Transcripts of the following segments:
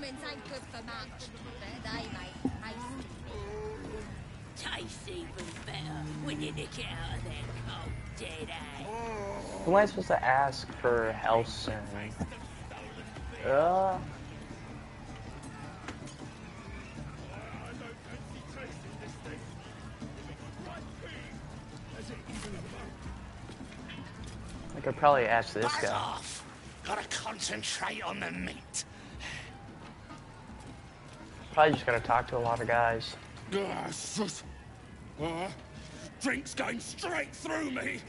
Humans ain't good for much, but they make Tastes even better when you nick it out of their cold dead eye. Who am I supposed to ask for health soon? I could probably ask this guy. Off. Gotta concentrate on the meat. Probably just gotta talk to a lot of guys. Drink's going straight through me.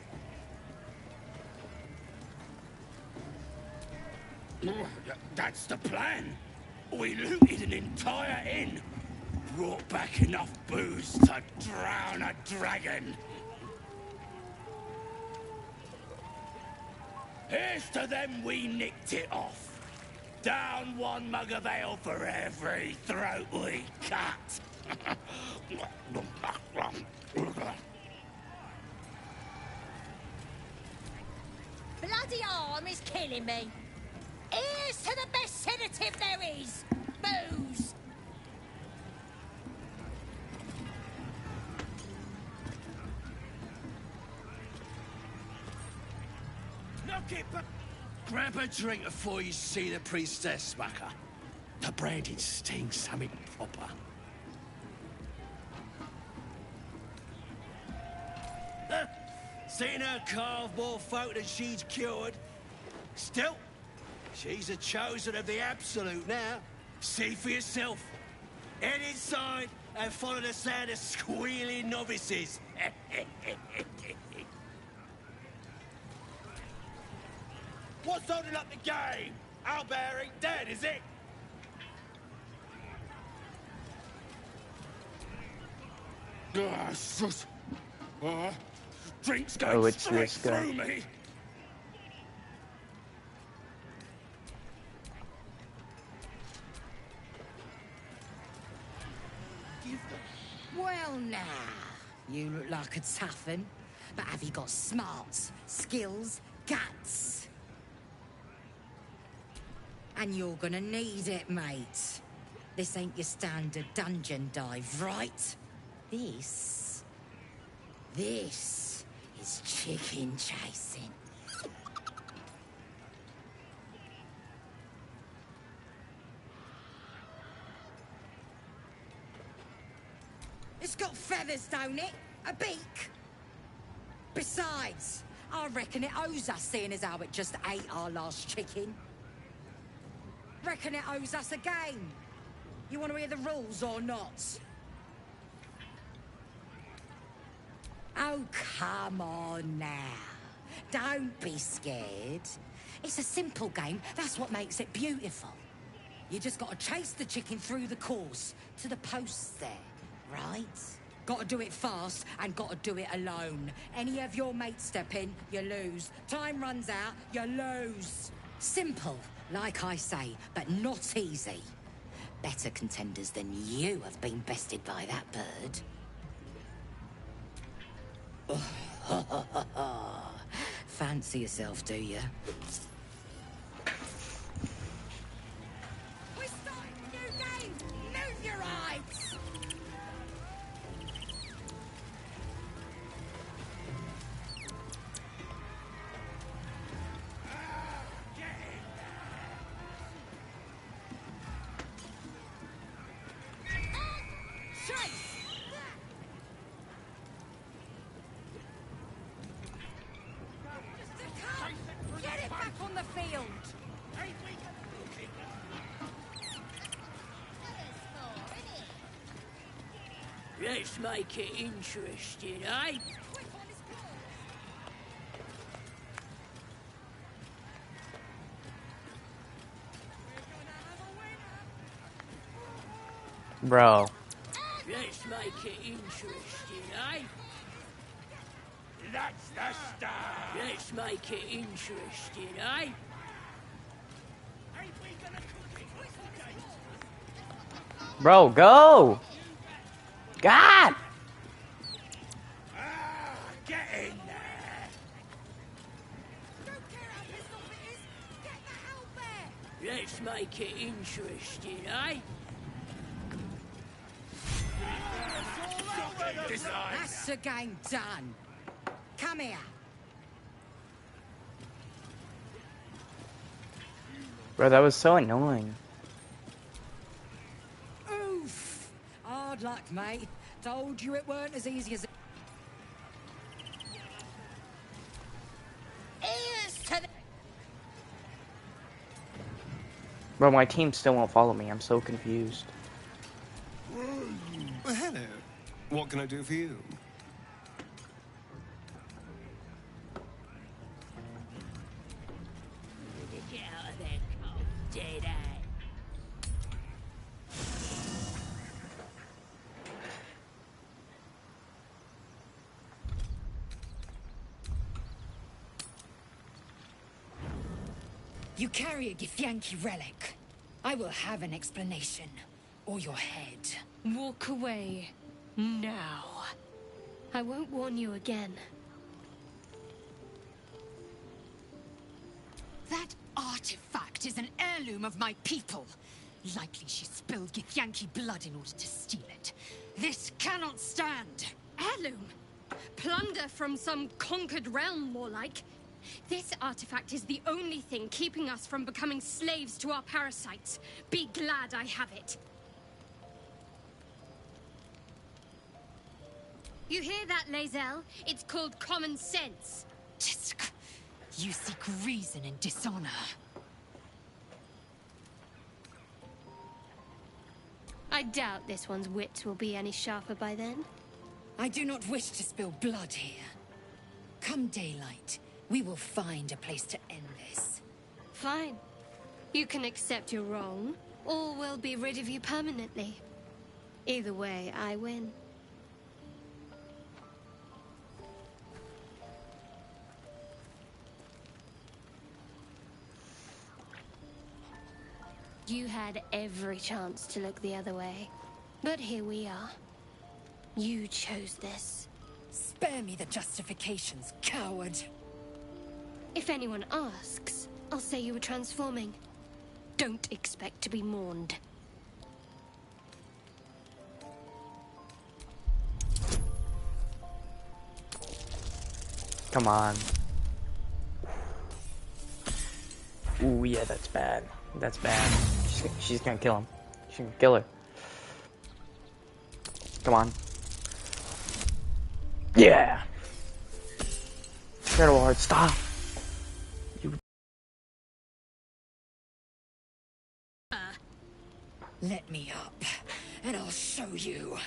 That's the plan. We looted an entire inn. Brought back enough booze to drown a dragon. Here's to them we nicked it off. Down one mug of ale for every throat we cut. bloody arm is killing me. Here's to the best sedative there is. Booze. Knock it back. Grab a drink before you see the priestess, Smacker. The branded stinks something proper. Seen her carve more folk than she's cured. Still, she's a chosen of the absolute now. See for yourself. Head inside and follow the sound of squealing novices. What's holding up the game? Owlbear ain't dead, is it? Drinks going straight through me. Well, now, you look like a tough un, but have you got smarts, skills, guts? And you're gonna need it, mate. This ain't your standard dungeon dive, right? This is chicken chasing. It's got feathers, don't it? A beak? Besides, I reckon it owes us, seeing as how it just ate our last chicken. Reckon it owes us a game. You want to hear the rules or not? Oh, come on now. Don't be scared. It's a simple game. That's what makes it beautiful. You just got to chase the chicken through the course to the posts there, right? Got to do it fast and got to do it alone. Any of your mates step in, you lose. Time runs out, you lose. Simple, like I say, but not easy. Better contenders than you have been bested by that bird. Fancy yourself, do you? We're starting a new game! Move your eyes! Get it back on the field! Let's make it interesting, eh? Bro. Let's make it interesting, eh? That's the stuff. Let's make it interesting, eh? Bro, go! God! Get in there. Don't care how pissed off it is. Get the hell there! Let's make it interesting, eh? That's the game done. Come here. Bro, that was so annoying. Oof. Hard luck, mate. Told you it weren't as easy as it... Ears to the... Bro, my team still won't follow me. I'm so confused. Well, hello. What can I do for you? Get out of there, cold dead eye. You carry a Githyanki relic. I will have an explanation. Or your head. Walk away. Now. I won't warn you again. That artifact is an heirloom of my people. Likely she spilled Githyanki blood in order to steal it. This cannot stand. Heirloom? Plunder from some conquered realm, more like. This artifact is the only thing keeping us from becoming slaves to our parasites. Be glad I have it. You hear that, Lae'zel? It's called common sense. Tisk. You seek reason in dishonor. I doubt this one's wits will be any sharper by then. I do not wish to spill blood here. Come daylight, we will find a place to end this. Fine. You can accept you're wrong, or we'll be rid of you permanently. Either way, I win. You had every chance to look the other way. But here we are. You chose this. Spare me the justifications, coward. If anyone asks, I'll say you were transforming. Don't expect to be mourned. Come on. Ooh, yeah, that's bad. That's bad. She's gonna kill him. She's gonna kill her. Come on. Yeah! Shadow Lord, stop! You... Let me up, and I'll show you.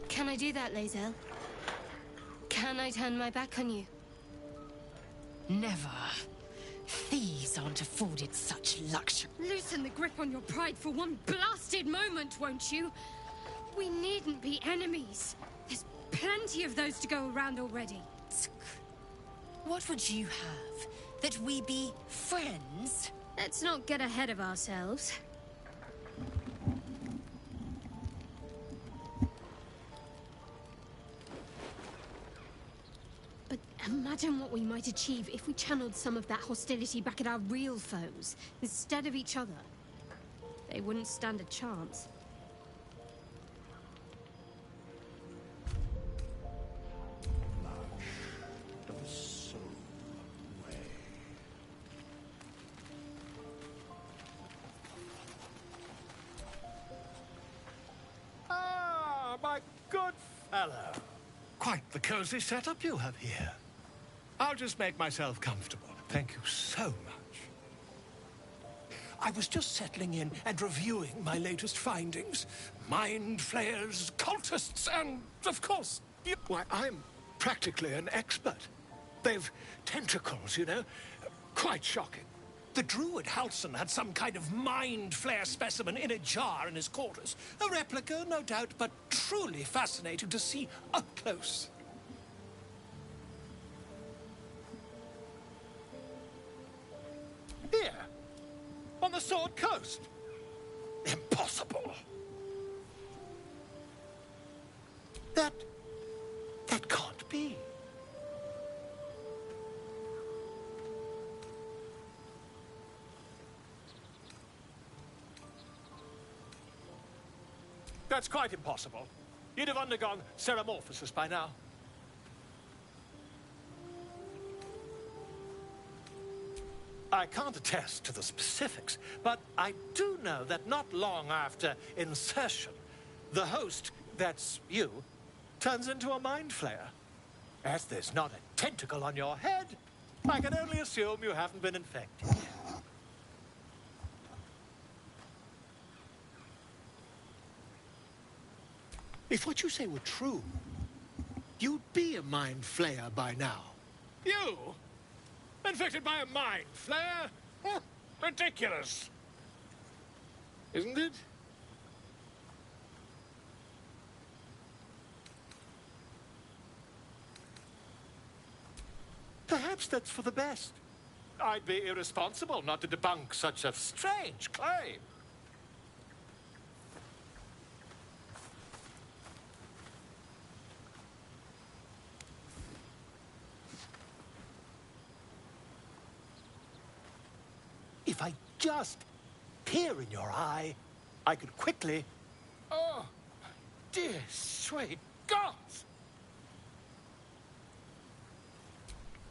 Can I do that, Lae'zel? Can I turn my back on you? Never. Thieves aren't afforded such luxury. Loosen the grip on your pride for one blasted moment, won't you? We needn't be enemies. There's plenty of those to go around already. What would you have? That we be friends? Let's not get ahead of ourselves. But imagine what we might achieve if we channeled some of that hostility back at our real foes, instead of each other. They wouldn't stand a chance. Ah, my good fellow. Quite the cozy setup you have here. I'll just make myself comfortable. Thank you so much. I was just settling in and reviewing my latest findings. Mind flayers, cultists, and, of course, you. Why, I'm practically an expert. They've tentacles, you know. Quite shocking. The druid Halson had some kind of mind flare specimen in a jar in his quarters. A replica, no doubt, but truly fascinating to see up close. Here, on the Sword Coast. Impossible. That can't be. That's quite impossible. You'd have undergone ceramorphosis by now. I can't attest to the specifics, but I do know that not long after insertion, the host, that's you, turns into a mind flayer. As there's not a tentacle on your head, I can only assume you haven't been infected. If what you say were true, you'd be a mind flayer by now. You? Infected by a mind flare? Huh, ridiculous. Isn't it? Perhaps that's for the best. I'd be irresponsible not to debunk such a strange claim. If I just peer in your eye, I could quickly... Oh, dear sweet gods!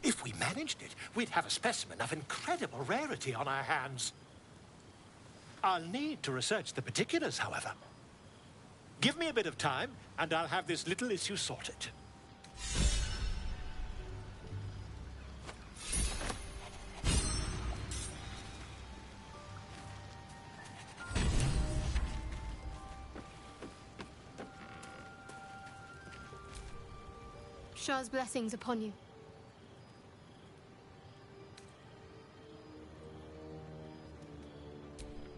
If we managed it, we'd have a specimen of incredible rarity on our hands. I'll need to research the particulars, however. Give me a bit of time, and I'll have this little issue sorted. Shah's blessings upon you.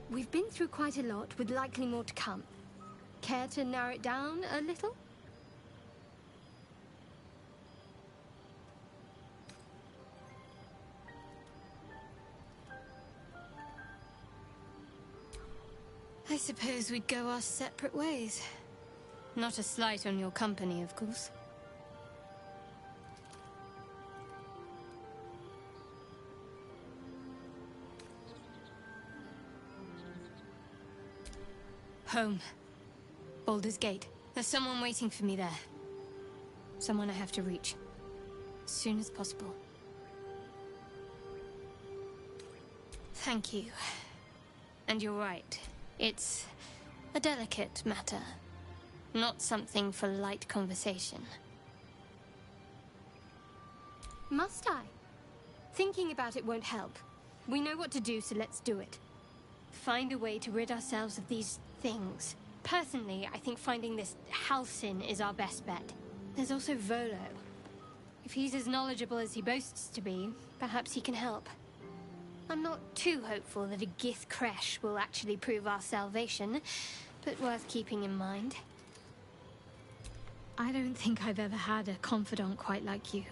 We've been through quite a lot, with likely more to come. Care to narrow it down a little? I suppose we'd go our separate ways. Not a slight on your company, of course. Home. Baldur's Gate. There's someone waiting for me there. Someone I have to reach. As soon as possible. Thank you. And you're right. It's a delicate matter. Not something for light conversation. Must I? Thinking about it won't help. We know what to do, so let's do it. Find a way to rid ourselves of these things. Personally, I think finding this Halcyon is our best bet. There's also Volo. If he's as knowledgeable as he boasts to be, perhaps he can help. I'm not too hopeful that a Gith Kresh will actually prove our salvation, but worth keeping in mind. I don't think I've ever had a confidant quite like you.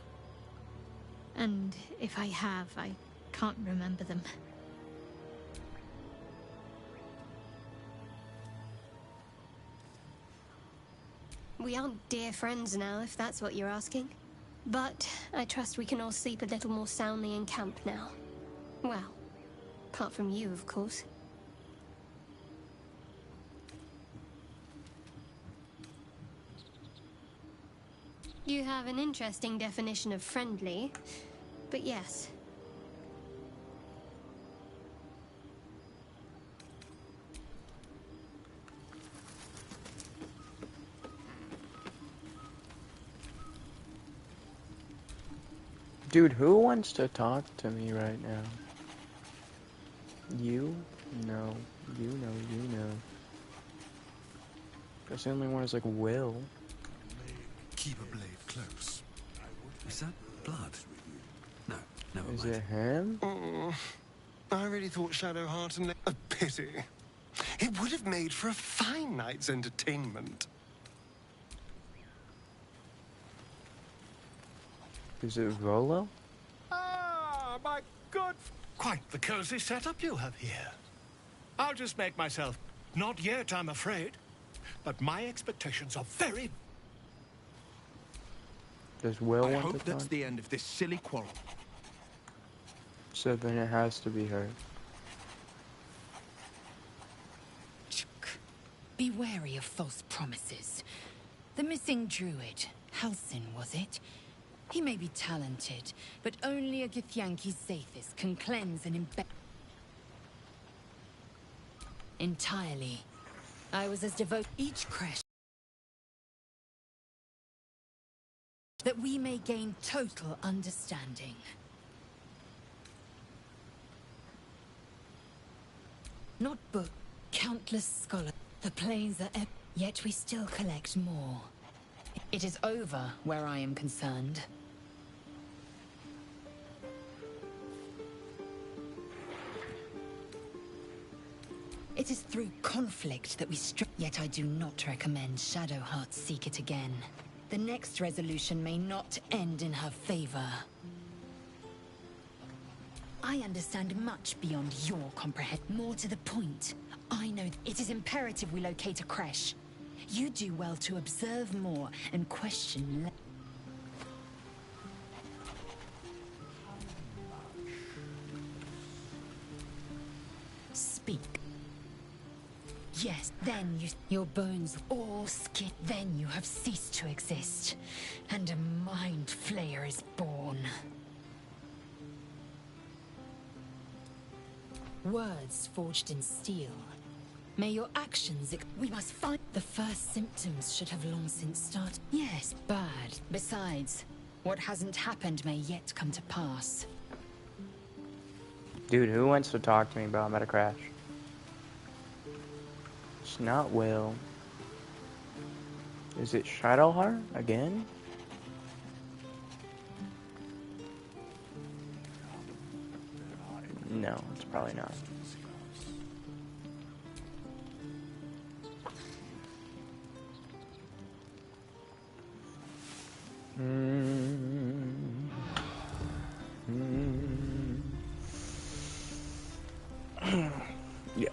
And if I have, I can't remember them. We aren't dear friends now, if that's what you're asking. But I trust we can all sleep a little more soundly in camp now. Well, apart from you, of course. You have an interesting definition of friendly, but yes. Dude, who wants to talk to me right now? You? No. You know, you know. Guess the only one is like Will. Keep a blade close. Is that blood? No, never mind. Is it him? Oh, I really thought Shadowheart and... A pity. It would have made for a fine night's entertainment. Is it Rolo? Ah, my good... Quite the cozy setup you have here. I'll just make myself... Not yet, I'm afraid. But my expectations are very... Does Will I want hope to talk? that's the end of this silly quarrel. So then it has to be her. Be wary of false promises. The missing druid, Halsin, was it? He may be talented, but only a Githyanki Zathis can cleanse and embed entirely. I was as devoted each crash that we may gain total understanding. Not book, countless scholars. The planes are yet we still collect more. It is over where I am concerned. It is through conflict that we yet I do not recommend Shadowheart seek it again. The next resolution may not end in her favor. I understand much beyond your comprehension. More to the point, I know it is imperative we locate a creche. You do well to observe more and question less. Speak. Yes, then your bones all skin. Then you have ceased to exist, and a mind flayer is born. Words forged in steel. May your actions. We must find. The first symptoms should have long since started. Yes, bad. Besides, what hasn't happened may yet come to pass. Dude, who wants to talk to me, bro? I'm about to crash. It's not Will. Is it Shadowheart again? No, it's probably not. Yeah.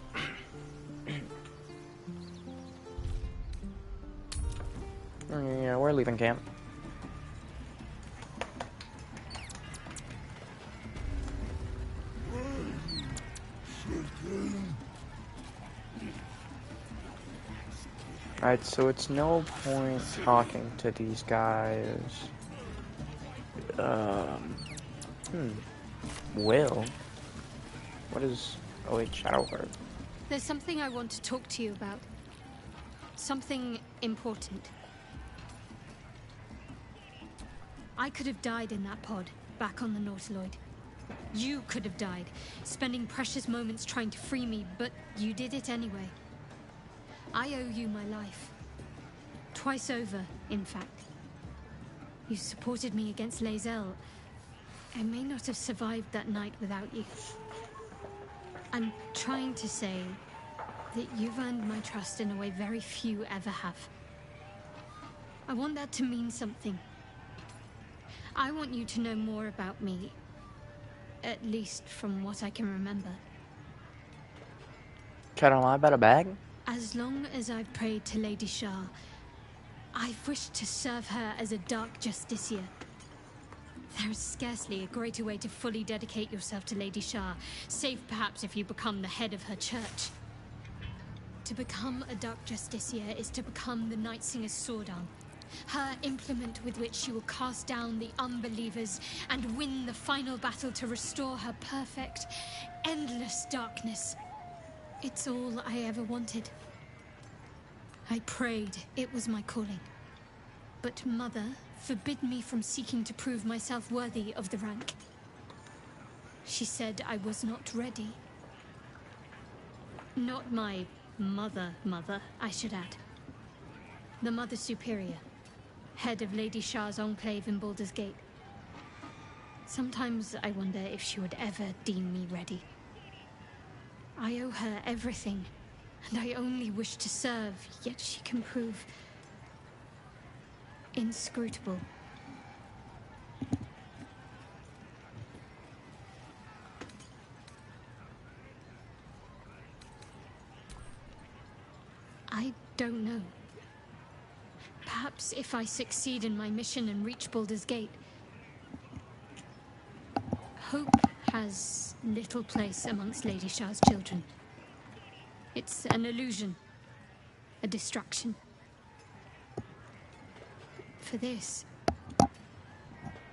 Yeah, we're leaving camp. Alright, so it's no point talking to these guys. Will? What is... Oh wait, Shadowheart. There's something I want to talk to you about. Something important. I could have died in that pod, back on the Nautiloid. You could have died, spending precious moments trying to free me, but you did it anyway. I owe you my life. Twice over, in fact. You supported me against Lae'zel. I may not have survived that night without you. I'm trying to say that you've earned my trust in a way very few ever have. I want that to mean something. I want you to know more about me, at least from what I can remember. Try to lie about a bag? As long as I've prayed to Lady Shah, I've wished to serve her as a Dark Justiciar. There is scarcely a greater way to fully dedicate yourself to Lady Shah, save perhaps if you become the head of her church. To become a Dark Justiciar is to become the Night Singer's sword arm, her implement with which she will cast down the unbelievers and win the final battle to restore her perfect, endless darkness. It's all I ever wanted. I prayed it was my calling. But Mother forbid me from seeking to prove myself worthy of the rank. She said I was not ready. Not my mother, I should add. The Mother Superior, head of Lady Shah's enclave in Baldur's Gate. Sometimes I wonder if she would ever deem me ready. I owe her everything, and I only wish to serve, yet she can prove inscrutable. I don't know. Perhaps if I succeed in my mission and reach Baldur's Gate, hope has little place amongst Lady Shah's children. It's an illusion. a distraction. For this,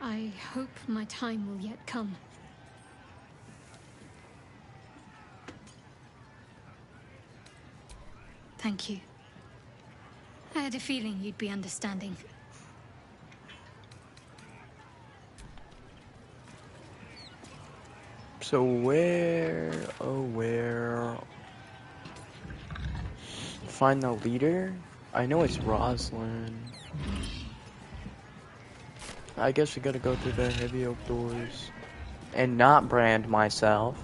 I hope my time will yet come. Thank you. I had a feeling you'd be understanding. So where, oh where, find the leader? I know it's Roslyn. I guess we gotta go through the heavy oak doors. And not brand myself.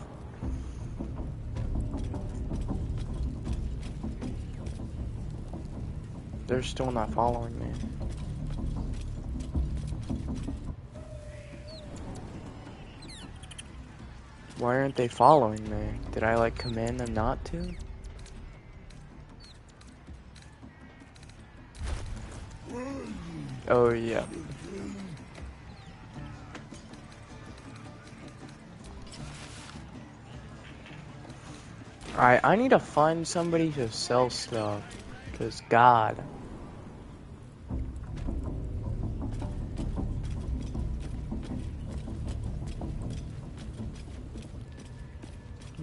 They're still not following me. Why aren't they following me? Did I like command them not to? Oh yeah. Alright, I need to find somebody to sell stuff. Cause God.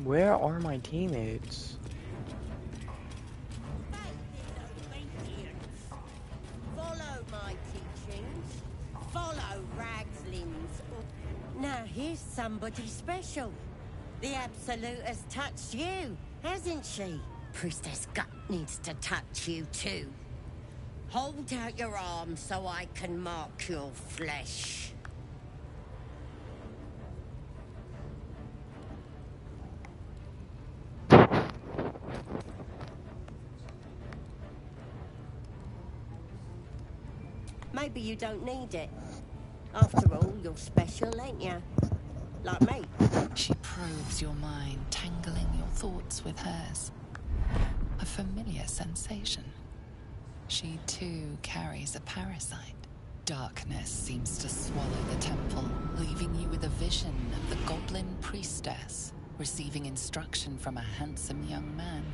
Where are my teammates? Follow my teachings. Follow Ragslim's. Now here's somebody special. The Absolute has touched you, hasn't she? Priestess Gut needs to touch you too. Hold out your arm so I can mark your flesh. Maybe you don't need it. After all, you're special, ain't you? Like me. She probes your mind, tangling your thoughts with hers. A familiar sensation. She too carries a parasite. Darkness seems to swallow the temple, leaving you with a vision of the goblin priestess receiving instruction from a handsome young man,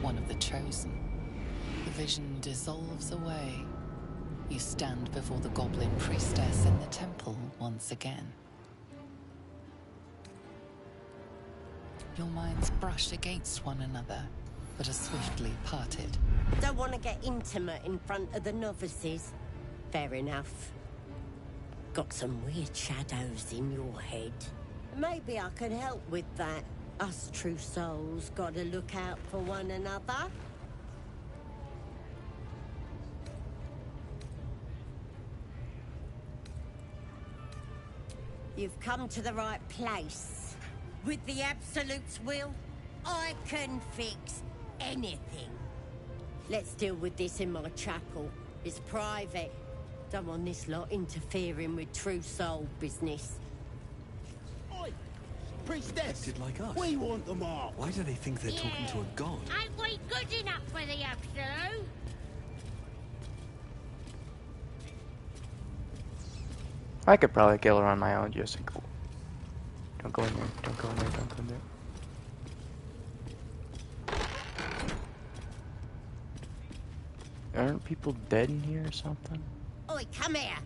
one of the chosen. The vision dissolves away. You stand before the goblin priestess in the temple once again. Your minds brush against one another, but are swiftly parted. Don't want to get intimate in front of the novices. Fair enough. Got some weird shadows in your head. Maybe I could help with that. Us true souls gotta look out for one another. You've come to the right place. With the Absolute's will, I can fix anything. Let's deal with this in my chapel. It's private. Don't want this lot interfering with true soul business. Oi! Priestess! Did like us. We want them all! Why do they think they're talking to a god? Ain't we good enough for the Absolute? I could probably kill her on my own, just like, don't go in there, don't go in there, don't go in there. Aren't people dead in here or something? Oi, come here!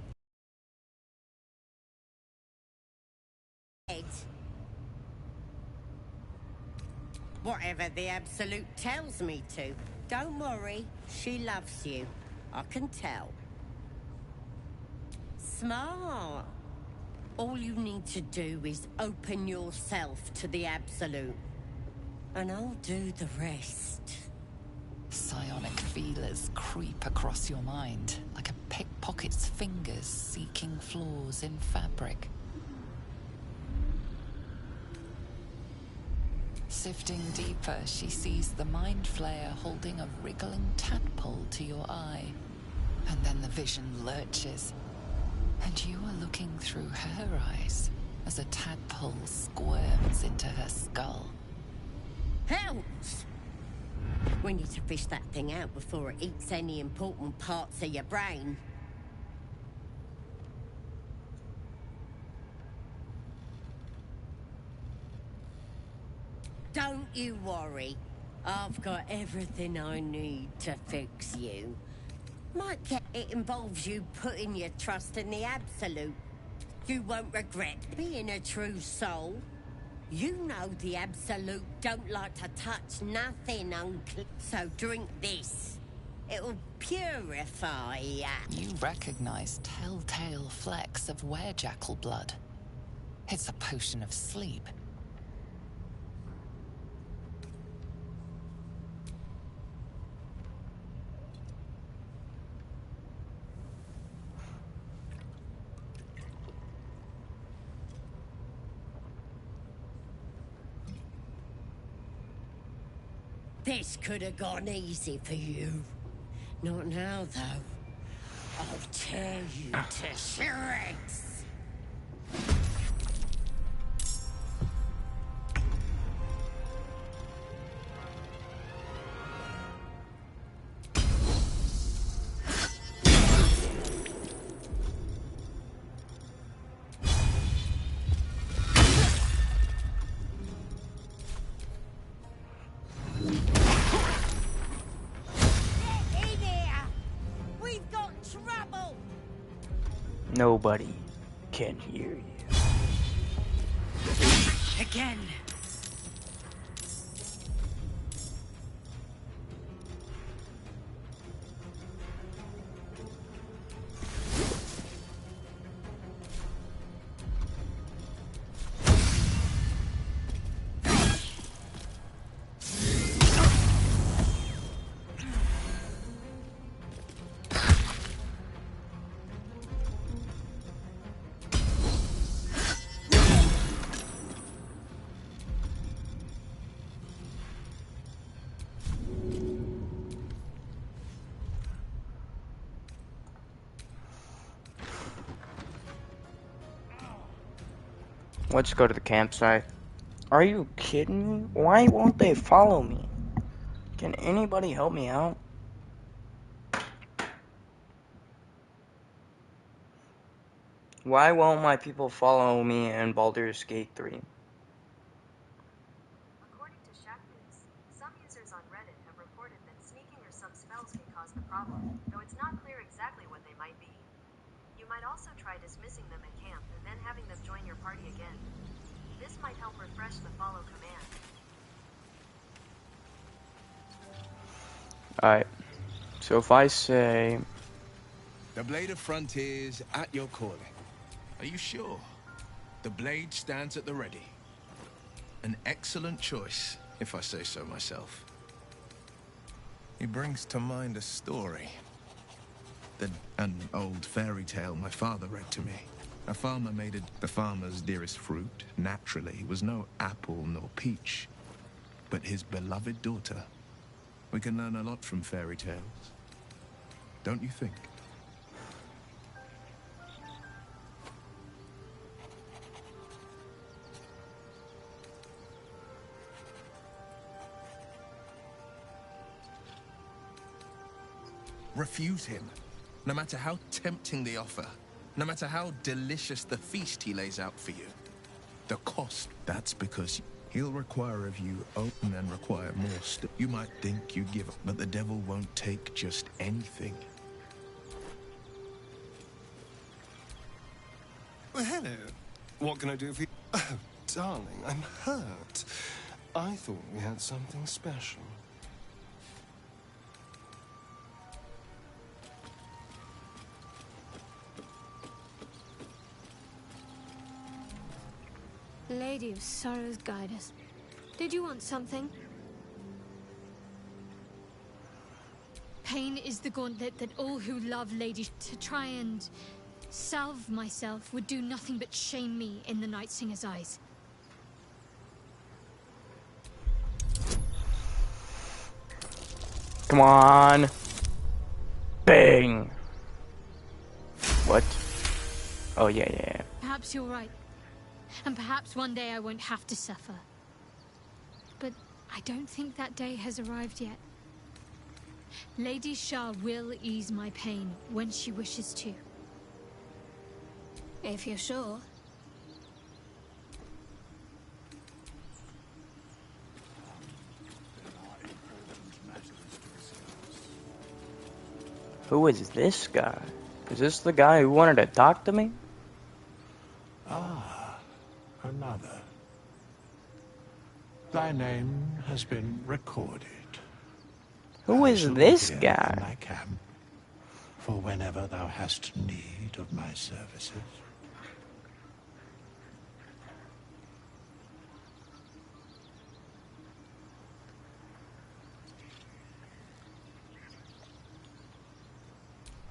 Whatever the Absolute tells me to. Don't worry, she loves you. I can tell. Smart. All you need to do is open yourself to the Absolute. And I'll do the rest. Psionic feelers creep across your mind, like a pickpocket's fingers seeking flaws in fabric. Sifting deeper, she sees the mind flayer holding a wriggling tadpole to your eye. And then the vision lurches. And you are looking through her eyes as a tadpole squirms into her skull. Helps! We need to fish that thing out before it eats any important parts of your brain. Don't you worry. I've got everything I need to fix you. Might get it involves you putting your trust in the Absolute. You won't regret being a true soul. You know the Absolute don't like to touch nothing unclean. So drink this. It'll purify ya. You recognize telltale flecks of werejackal blood. It's a potion of sleep. This could have gone easy for you. Not now, though. I'll tear you to shreds. Nobody can hear you. Again. Let's go to the campsite. Are you kidding me? Why won't they follow me? Can anybody help me out? Why won't my people follow me in Baldur's Gate 3? According to Shack News, some users on Reddit have reported that sneaking or some spells can cause the problem, though it's not clear exactly what they might be. You might also try dismissing them at camp and then having them join your party again. This might help refresh the follow command. Alright. So if I say... The Blade of Frontiers at your calling. Are you sure? The blade stands at the ready. An excellent choice, if I say so myself. He brings to mind a story. An old fairy tale my father read to me. A farmer made it the farmer's dearest fruit, naturally, was no apple nor peach, but his beloved daughter. We can learn a lot from fairy tales. Don't you think? Refuse him, no matter how tempting the offer, no matter how delicious the feast he lays out for you. The cost, that's because he'll require of you open and require more You might think you give up, but the devil won't take just anything. Well, hello. What can I do for you? Oh, darling, I'm hurt. I thought we had something special. Lady of Sorrows, guide us. Did you want something? Pain is the gauntlet that all who love Lady... To try and salve myself would do nothing but shame me in the Night Singer's eyes. Come on. Bang. What? Oh, yeah. Perhaps you're right. And perhaps one day I won't have to suffer. But I don't think that day has arrived yet. Lady Shah will ease my pain when she wishes to. If you're sure. Who is this guy? Is this the guy who wanted to talk to me? Ah, another. Thy name has been recorded. Who I is shall this be here guy? in my camp for whenever thou hast need of my services.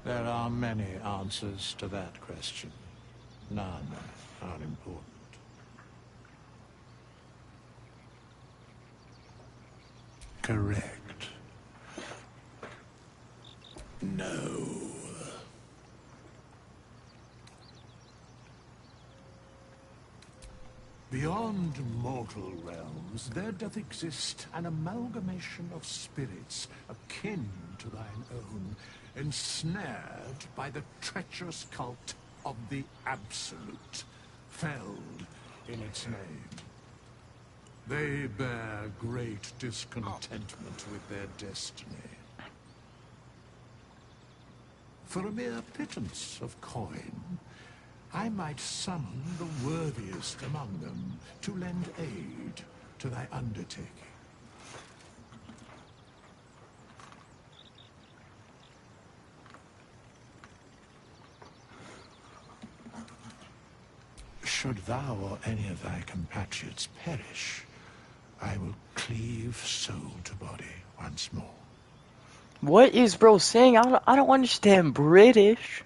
There are many answers to that question. None are important. Correct. No. Beyond mortal realms, there doth exist an amalgamation of spirits akin to thine own, ensnared by the treacherous cult of the Absolute, felled in its name. They bear great discontentment with their destiny. For a mere pittance of coin, I might summon the worthiest among them to lend aid to thy undertaking. Should thou or any of thy compatriots perish, I will cleave soul to body once more. What is bro saying? I don't understand British.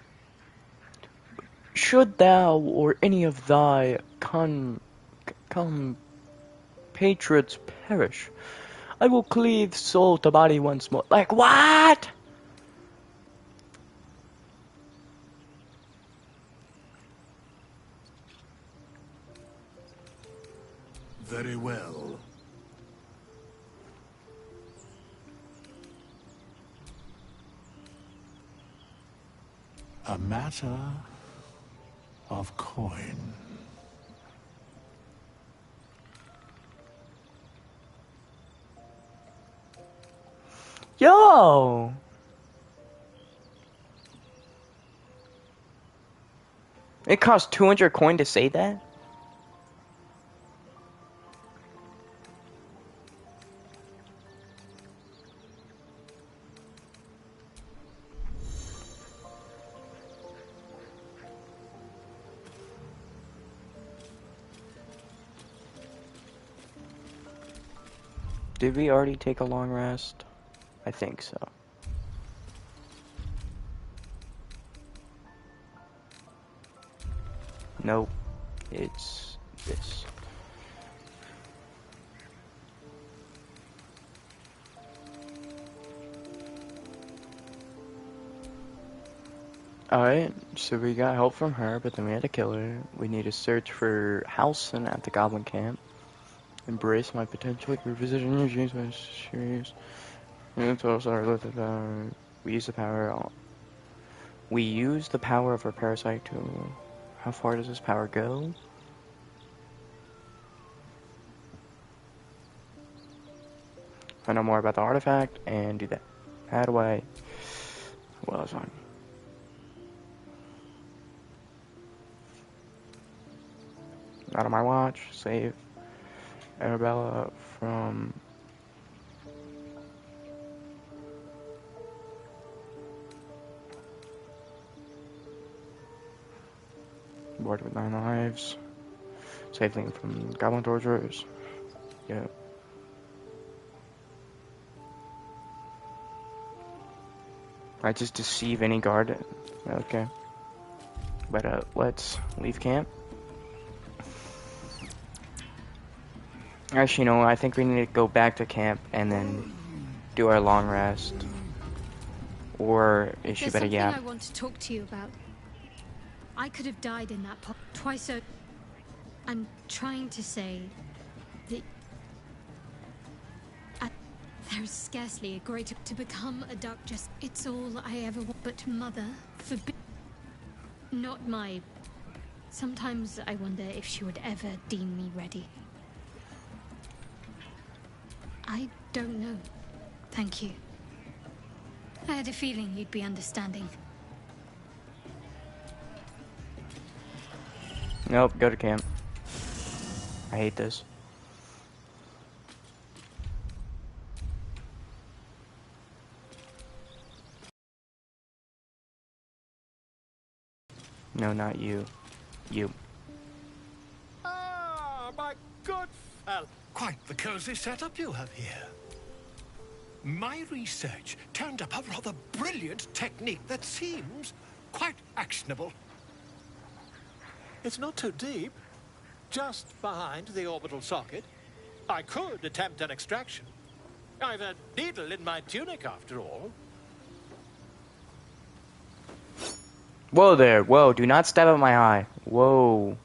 Should thou or any of thy compatriots perish, I will cleave soul to body once more. Like what? Very well. A matter of coin. Yo! It costs 200 coin to say that? Did we already take a long rest? I think so. Nope. It's this. Alright, so we got help from her, but then we had to kill her. We need to search for Halson at the Goblin Camp. Embrace my potential revisiting your dreams by serious. We use the power. We use the power of our parasite to. How far does this power go? Find out more about the artifact and do that. How do I? What else on? Not on my watch. Save Arabella from. Board with 9 lives. Save Link from Goblin Torturers. Yeah. I just deceive any guard. Okay. But let's leave camp. Actually, no, I think we need to go back to camp and then do our long rest. Or is she better? Yeah. There's something I want to talk to you about. I could have died in that pot twice. I'm trying to say that there's scarcely a greater to become a duck. Just it's all I ever want. But Mother forbid. Not my. Sometimes I wonder if she would ever deem me ready. I don't know. Thank you. I had a feeling you'd be understanding. Nope, go to camp. I hate this. No, not you. You. Ah, my good fellow. Quite the cozy setup you have here. My research turned up a rather brilliant technique that seems quite actionable. It's not too deep. Just behind the orbital socket. I could attempt an extraction. I've a needle in my tunic, after all. Whoa there. Whoa, do not stab at my eye. Whoa.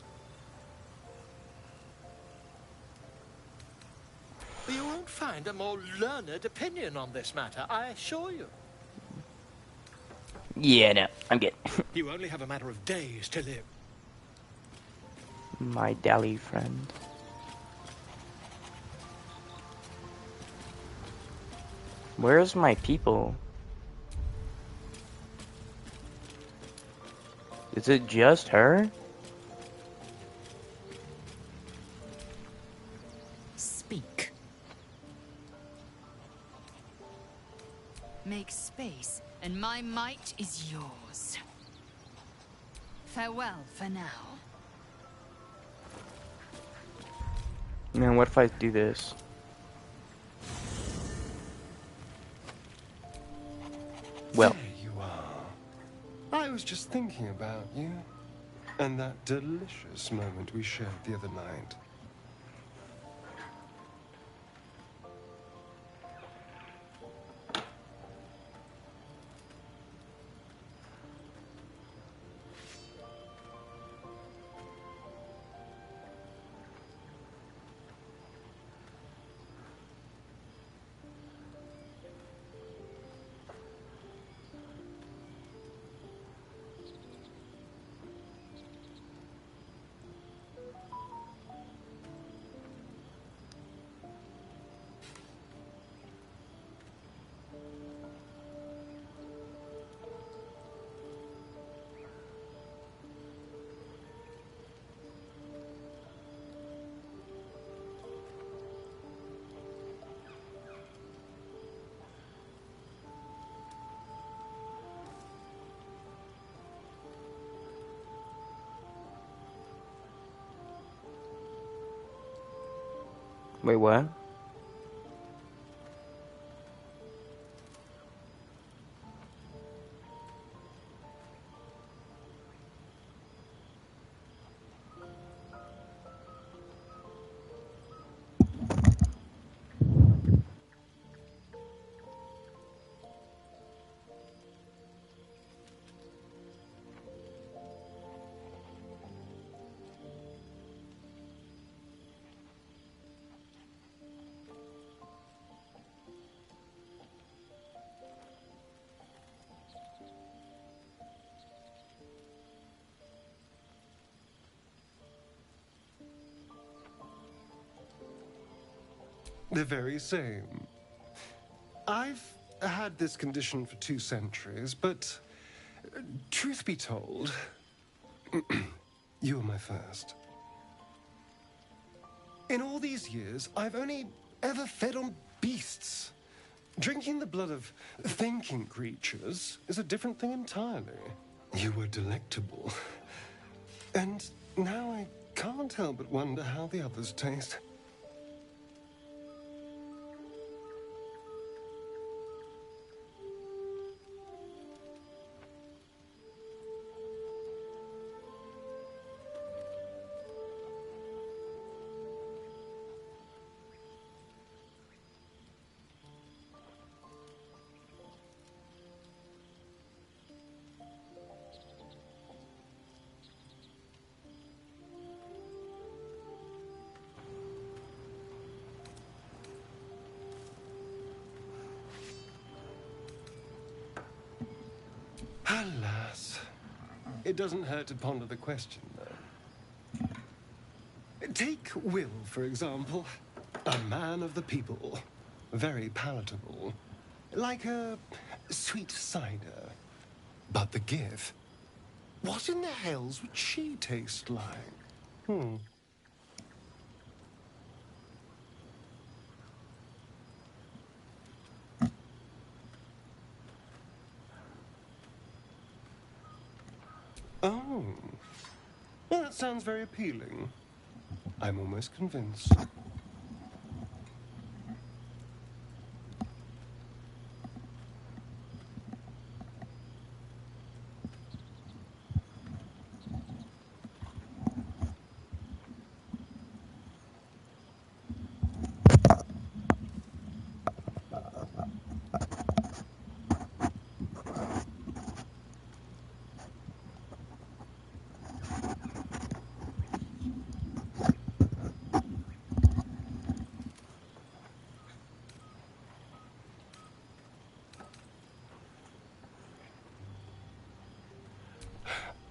You won't find a more learned opinion on this matter, I assure you. Yeah, no, I'm good. You only have a matter of days to live. My dally friend. Where's my people? Is it just her? Speak. Make space, and my might is yours. Farewell for now. Man, what if I do this? Well. There you are. I was just thinking about you. And that delicious moment we shared the other night. Wait, what? The very same. I've had this condition for 2 centuries, but truth be told, you were my first. In all these years, I've only ever fed on beasts. Drinking the blood of thinking creatures is a different thing entirely. You were delectable. And now I can't help but wonder how the others taste. Alas. It doesn't hurt to ponder the question, though. Take Will, for example. A man of the people. Very palatable. Like a sweet cider. But the give, what in the hells would she taste like? Oh, well, that sounds very appealing. I'm almost convinced.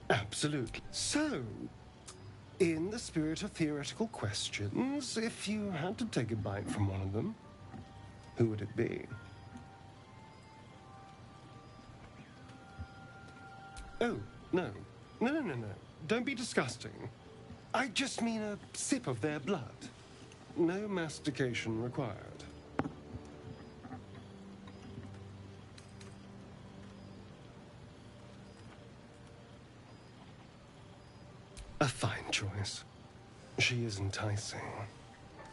Absolutely. So, in the spirit of theoretical questions, if you had to take a bite from one of them, who would it be? Oh, no. No. Don't be disgusting. I just mean a sip of their blood. No mastication required. A fine choice. She is enticing.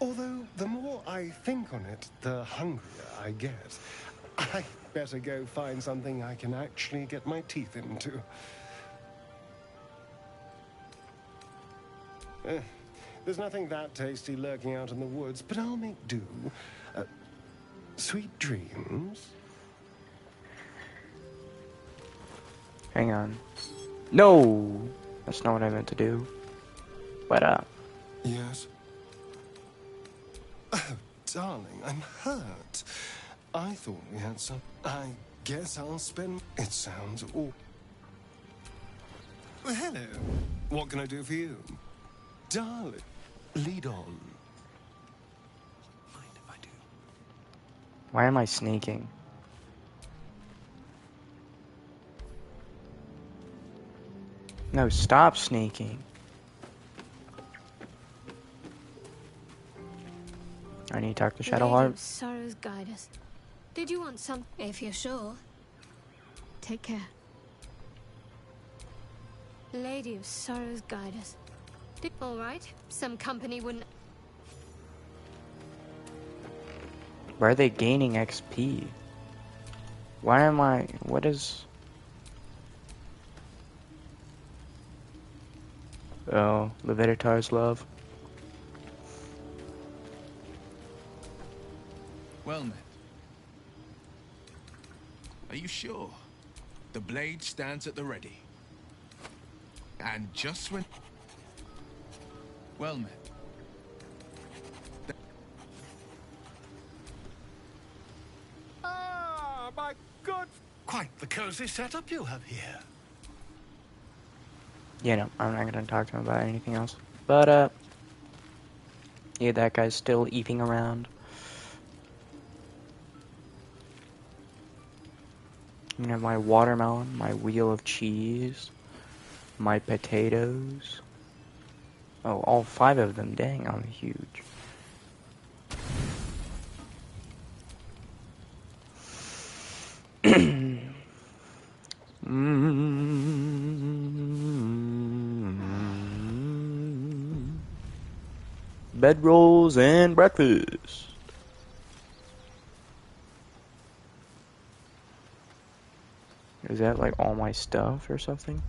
Although, the more I think on it, the hungrier I get. I better go find something I can actually get my teeth into. There's nothing that tasty lurking out in the woods, but I'll make do. Sweet dreams. Hang on. No! That's not what I meant to do. But, Yes? Oh, darling, I'm hurt. I thought we had some... I guess I'll spend... It sounds all... Well, hello. What can I do for you? Darling, lead on. Mind if I do? why am I sneaking? No, stop sneaking. I need to talk to Shadowheart. Lady of Sorrows, guide us. Did you want some? If you're sure. Take care. Lady of Sorrows, guide us. All right. Some company wouldn't. Why are they gaining XP? Why am I... What is... Oh, Levitar's love. Well met. Are you sure? The blade stands at the ready. And just when... Well met. Ah, my good... Quite the cozy setup you have here. Yeah, no, I'm not gonna talk to him about anything else. But, yeah, that guy's still eeping around. I'm gonna have my watermelon, my wheel of cheese, my potatoes. Oh, all 5 of them, dang, I'm huge. Bedrolls and breakfast. Is that like all my stuff or something?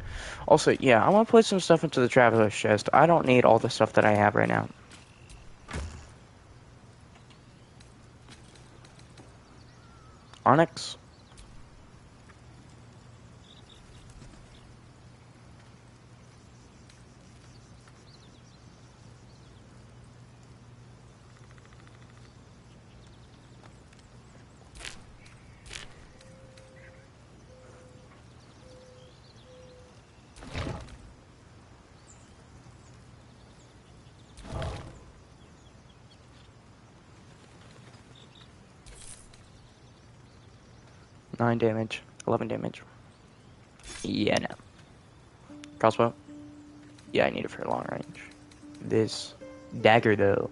Also, yeah, I want to put some stuff into the traveler's chest. I don't need all the stuff that I have right now. Onyx. 9 damage. 11 damage. Yeah, no. Crossbow? Yeah, I need it for long range. This dagger, though.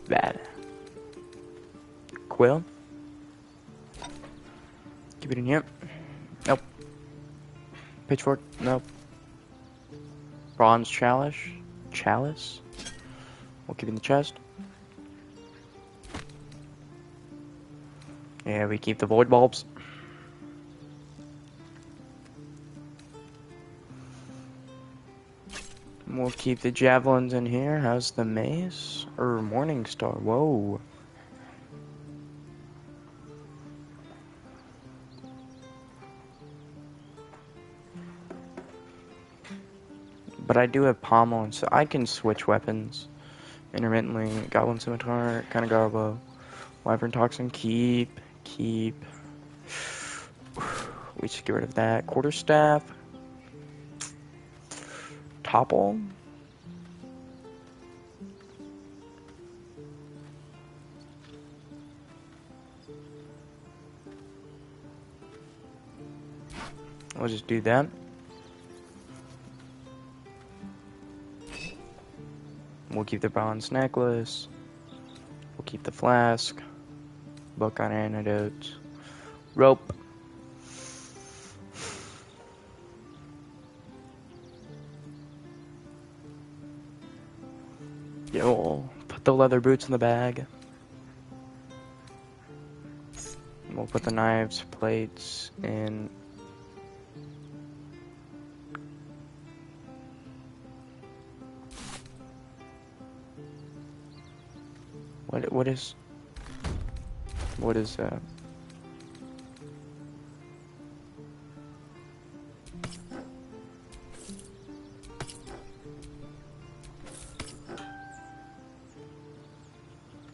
Bad. Quill? Keep it in here. Nope. Pitchfork? Nope. Bronze chalice? Chalice? We'll keep it in the chest. Yeah, we keep the void bulbs. We'll keep the javelins in here. How's the mace? Or morning star? Whoa. But I do have pommel, so I can switch weapons intermittently. Goblin scimitar, kind of garbo. Wyvern toxin, keep. We should get rid of that. Quarterstaff. Topple. We'll just do that. We'll keep the bronze necklace. We'll keep the flask. Book on antidotes. Rope. We'll put the leather boots in the bag. We'll put the knives, plates in. What is that?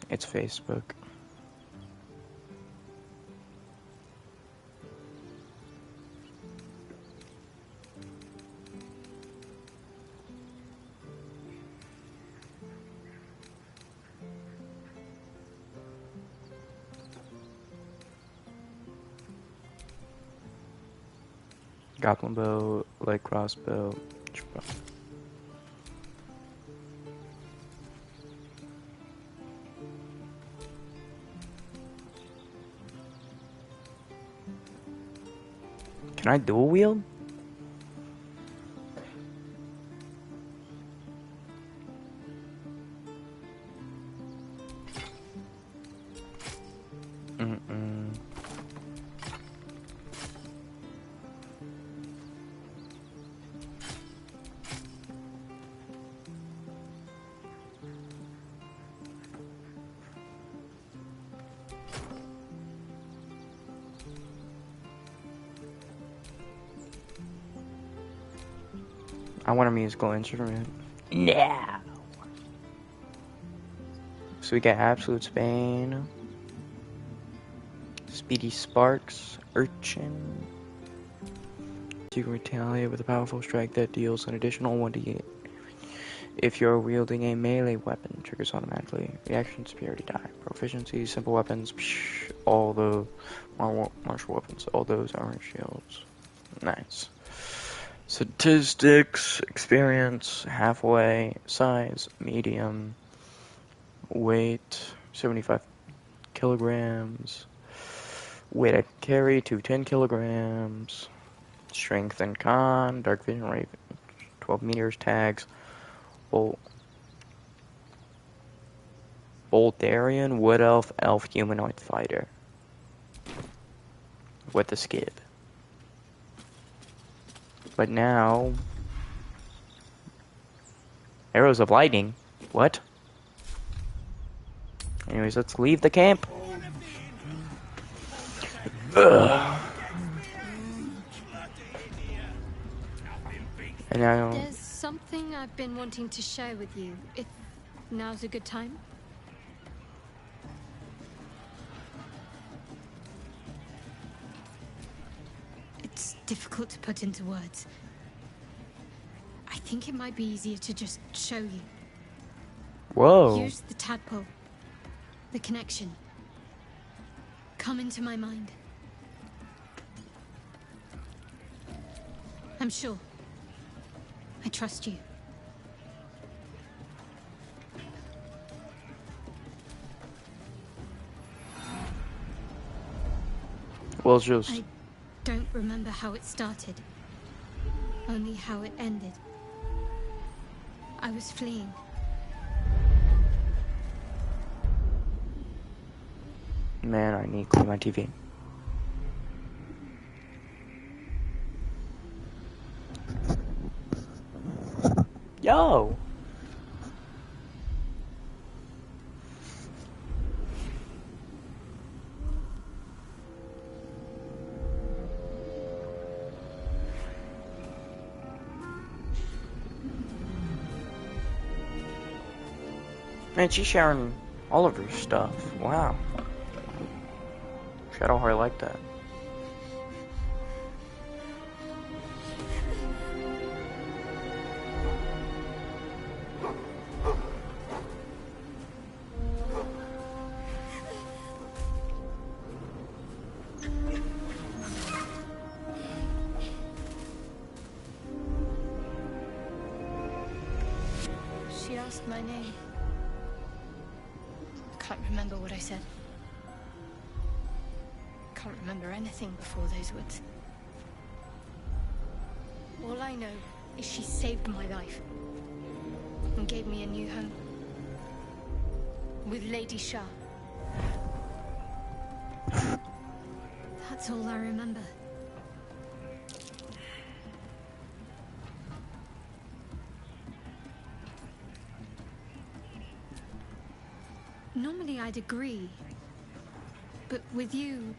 It's Facebook. Goblin bow, light crossbow. Can I dual wield? I want a musical instrument. Now. So we got Absolute Spain, Speedy Sparks, Urchin. You can retaliate with a powerful strike that deals an additional 1d8. If you're wielding a melee weapon, triggers automatically. Reaction, superiority die. Proficiency, simple weapons, all the martial weapons, all those armor shields. Nice. Statistics, experience, halfway, size, medium, weight, 75 kilograms, weight I carry, 210 kilograms, strength and con, dark vision rate, 12 meters, tags, Boldarian, wood elf, humanoid fighter, with the skid. But now, arrows of lightning. What? Anyways, let's leave the camp. Ugh. And now, there's something I've been wanting to share with you, if now's a good time. It's difficult to put into words. I think it might be easier to just show you. Whoa. Use the tadpole. The connection. Come into my mind. I'm sure. I trust you. Well, just... I don't remember how it started. Only how it ended. I was fleeing. Man, I need to clean my TV. Yo! Man, she's sharing all of her stuff. Wow. Shadowheart like that. She asked my name. I can't remember what I said. Can't remember anything before those words. All I know is she saved my life and gave me a new home with Lady Shah. That's all I remember. Normally I'd agree, but with you,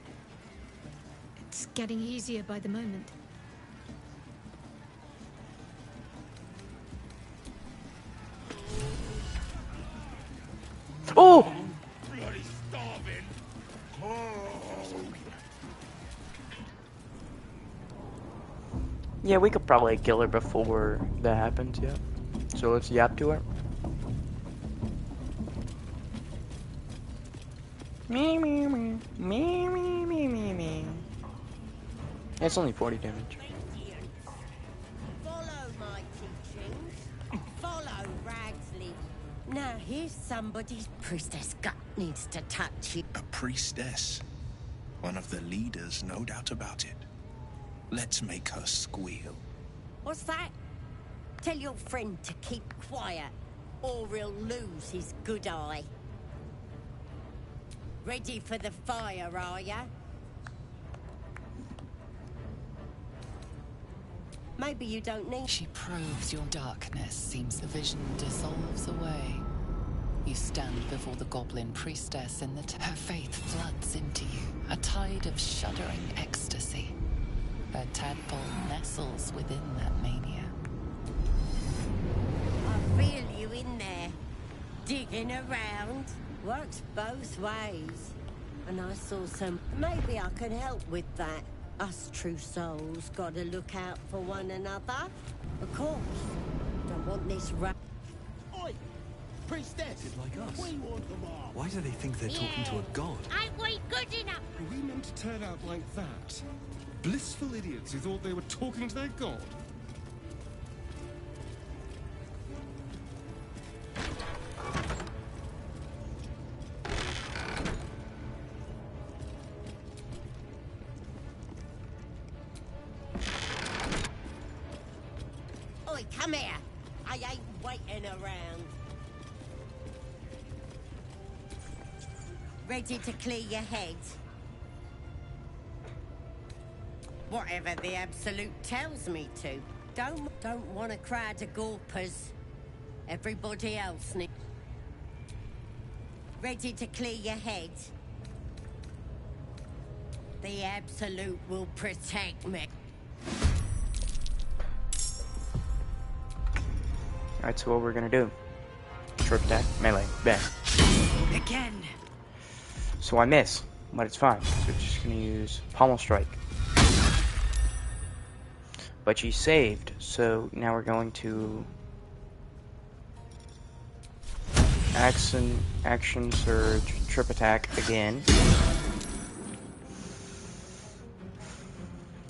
it's getting easier by the moment. Oh! Bloody starving. Yeah, we could probably kill her before that happens, yeah. So let's yap to her. Me, me, me, me, me, me, me, me. It's only 40 damage. Follow my teachings. Follow Ragsley. Now here's somebody's priestess gut needs to touch you. A priestess. One of the leaders, no doubt about it. Let's make her squeal. What's that? Tell your friend to keep quiet, or he'll lose his good eye. Ready for the fire, are ya? Maybe you don't need... She probes your darkness, seems the vision dissolves away. You stand before the goblin priestess in her faith floods into you, a tide of shuddering ecstasy. Her tadpole nestles within that mania. I feel you in there, digging around. Works both ways. And I saw some... Maybe I can help with that. Us true souls gotta look out for one another. Of course. Don't want this Oi! Priestess! Like us. We want them all. Why do they think they're talking to a god? Ain't we good enough? Are we meant to turn out like that? Blissful idiots who thought they were talking to their god? Oi, come here. I ain't waiting around. Ready to clear your head? Whatever the Absolute tells me to. Don't want a crowd of gawpers. Everybody else needs... Ready to clear your head? The Absolute will protect me. Alright, so what we're gonna do. Short attack, melee, bang. Again. So I miss, but it's fine. So we're just gonna use pommel strike. But she saved, so now we're going to action surge, trip attack again.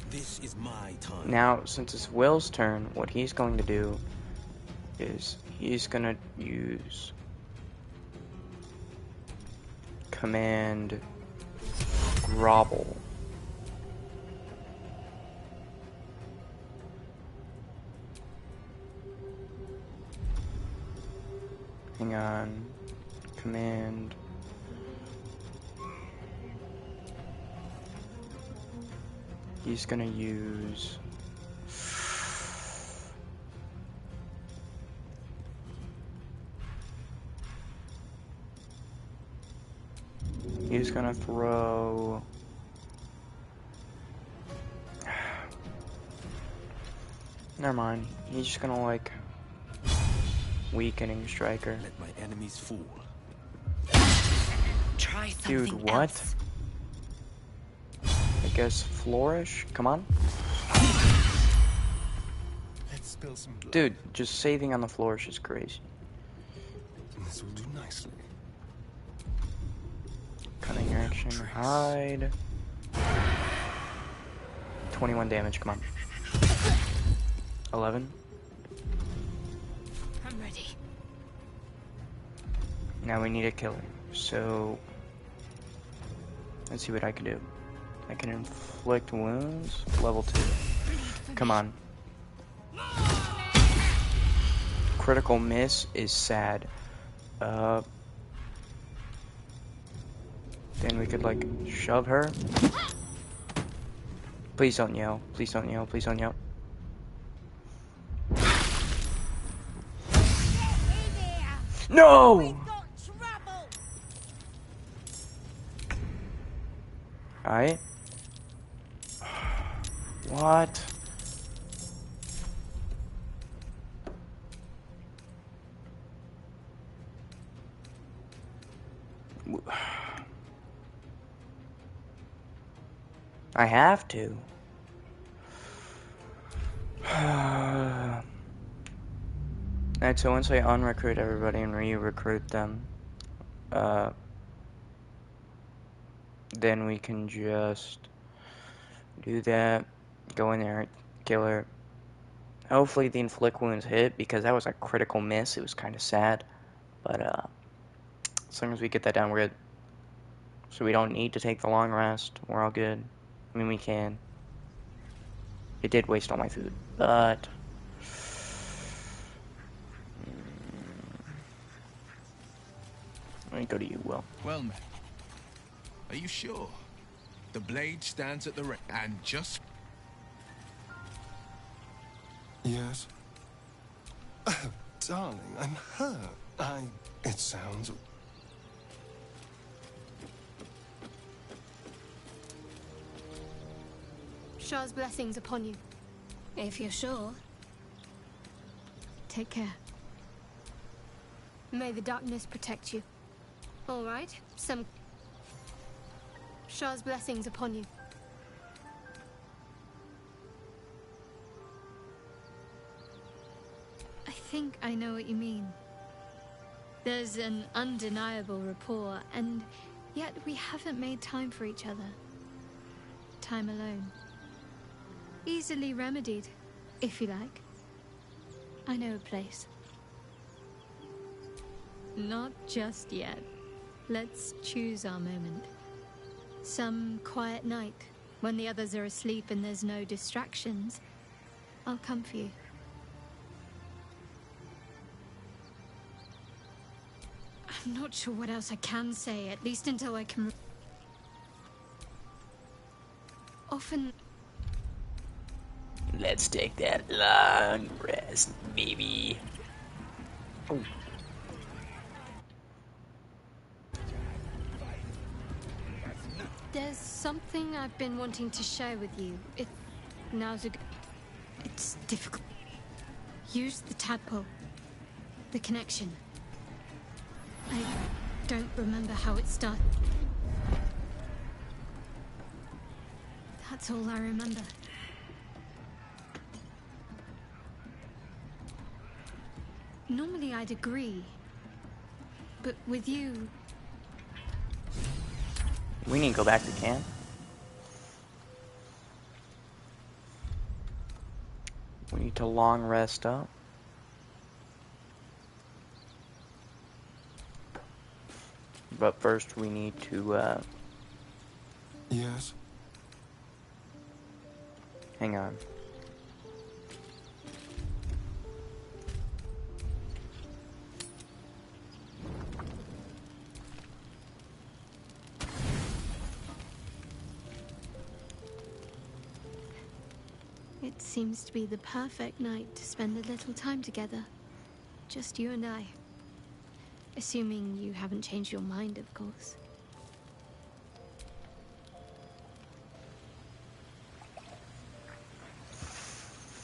This is my time. Now, since it's Will's turn, what he's going to do is he's going to use command grovel. Hang on. Command. He's gonna use. He's gonna throw. Never mind. He's just gonna like weakening striker. Let my enemies fall. Try something Dude, what? else. I guess flourish. Come on. Let's spill some blood. Dude, just saving on the flourish is crazy. This will do nicely. Cunning action, hide. 21 damage, come on. 11. I'm ready. Now we need a killer. So let's see what I can do. I can inflict wounds. Level 2. Come on. Critical miss is sad. Then we could like shove her. Please don't yell. Please don't yell. Please don't yell. No! Alright. What? I have to. Alright, so once I unrecruit everybody and re-recruit them, then we can just do that, go in there, kill her. Hopefully the inflict wounds hit, because that was a critical miss. It was kind of sad, but as long as we get that down, we're good. So we don't need to take the long rest. We're all good. I mean, we can. It did waste all my food, but let me go to you, Will. Well met. Are you sure? The blade stands at the and just... Yes? Oh, darling, I'm hurt. It sounds... Shah's blessings upon you. If you're sure. Take care. May the darkness protect you. All right, Shah's blessings upon you. I think I know what you mean. There's an undeniable rapport, and yet we haven't made time for each other. Time alone. Easily remedied, if you like. I know a place. Not just yet. Let's choose our moment. Some quiet night, when the others are asleep and there's no distractions, I'll come for you. I'm not sure what else I can say, at least until I can... Often... Let's take that long rest, baby. Oh. There's something I've been wanting to share with you. It's difficult. Use the tadpole. The connection. I don't remember how it started. That's all I remember. Normally I'd agree, but with you... We need to go back to camp. We need to long rest up. But first we need to, Yes? hang on. It seems to be the perfect night to spend a little time together. Just you and I. Assuming you haven't changed your mind, of course.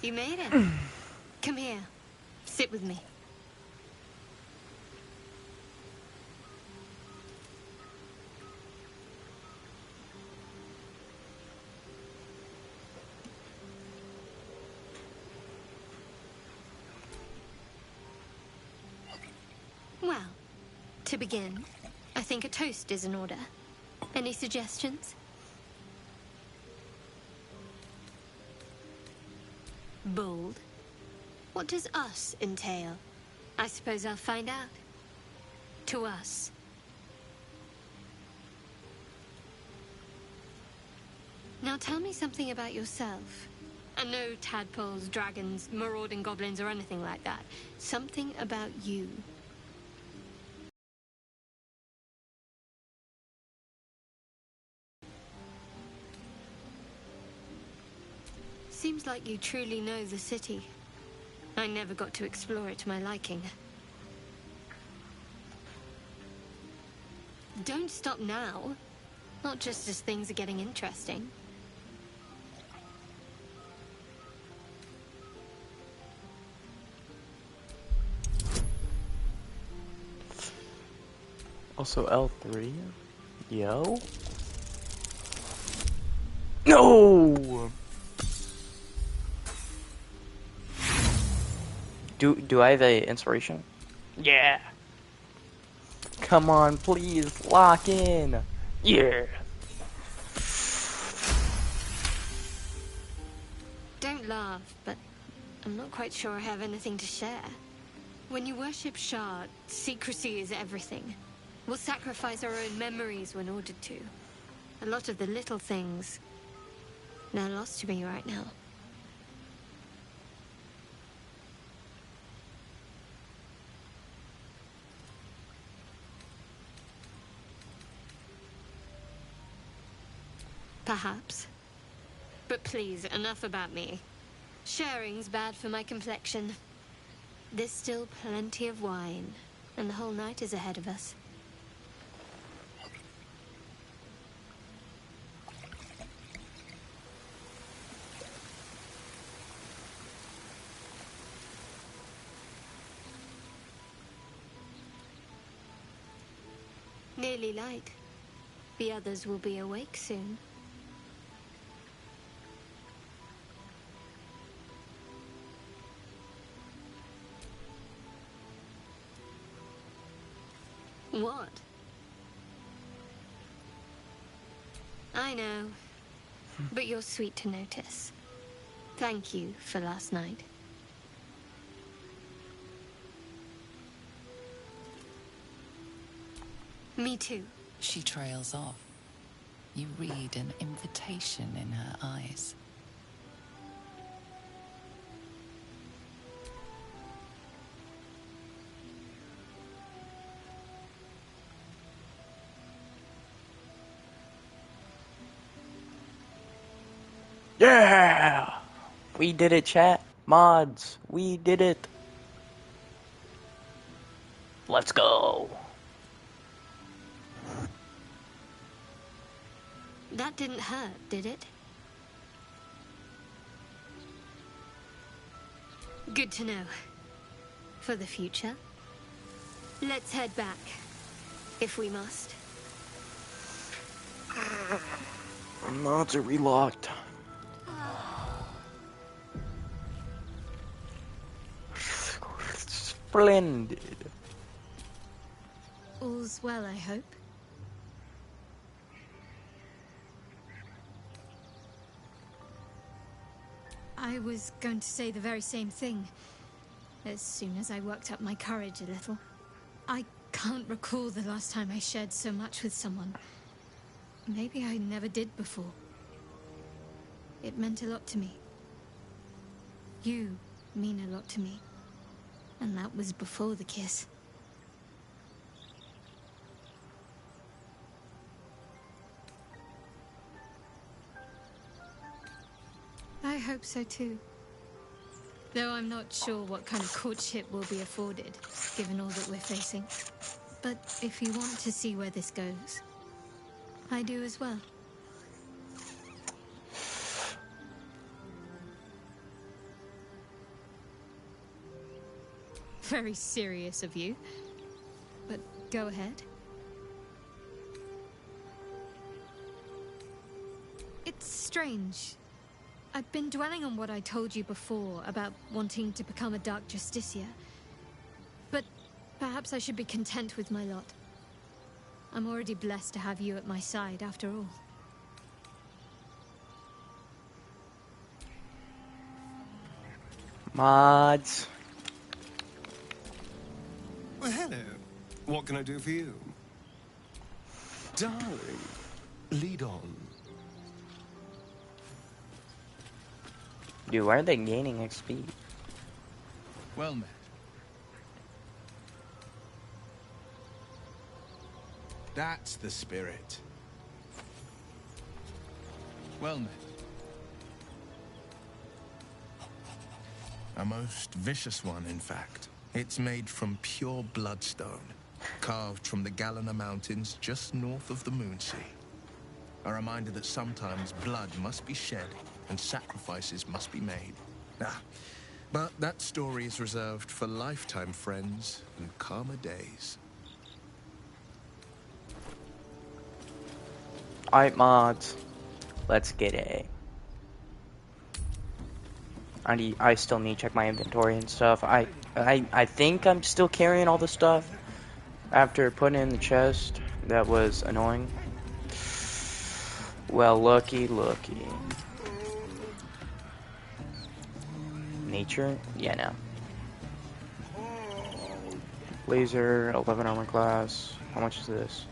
You made it. Come here. Sit with me. Well, to begin, I think a toast is in order. Any suggestions? Bold. What does us entail? I suppose I'll find out. To us. Now tell me something about yourself. And no tadpoles, dragons, marauding goblins, or anything like that. Something about you. Seems like you truly know the city. I never got to explore it to my liking. Don't stop now. Not just as things are getting interesting. Also L3. Yo. No! Do I have a inspiration? Yeah. Come on, please, lock in. Yeah. Don't laugh, but I'm not quite sure I have anything to share. When you worship Shard, secrecy is everything. We'll sacrifice our own memories when ordered to. A lot of the little things, they're lost to me right now. Perhaps. But please, enough about me. Sharing's bad for my complexion. There's still plenty of wine, and the whole night is ahead of us. Nearly light. The others will be awake soon. What? I know, but you're sweet to notice. Thank you for last night. Me too. She trails off. You read an invitation in her eyes. Yeah! We did it, chat. Mods, we did it. Let's go. That didn't hurt, did it? Good to know. For the future. Let's head back, if we must. Mods are relocked. Splendid. All's well, I hope. I was going to say the very same thing. As soon as I worked up my courage a little. I can't recall the last time I shared so much with someone. Maybe I never did before. It meant a lot to me. You mean a lot to me. And that was before the kiss. I hope so too. Though I'm not sure what kind of courtship will be afforded, given all that we're facing. But if you want to see where this goes, I do as well. Very serious of you. But go ahead. It's strange. I've been dwelling on what I told you before about wanting to become a Dark Justiciar. But perhaps I should be content with my lot. I'm already blessed to have you at my side, after all. Mods. Well, hello. What can I do for you? Darling, lead on. Dude, why are they gaining XP? Well met. That's the spirit. Well met. A most vicious one, in fact. It's made from pure bloodstone, carved from the Galena Mountains just north of the Moonsea. A reminder that sometimes blood must be shed and sacrifices must be made. But that story is reserved for lifetime friends and calmer days. Alright, mods. Let's get it. I still need to check my inventory and stuff. I think I'm still carrying all the stuff after putting it in the chest. That was annoying. Well, looky. Nature? Yeah, no. Laser, 11 armor class. How much is this?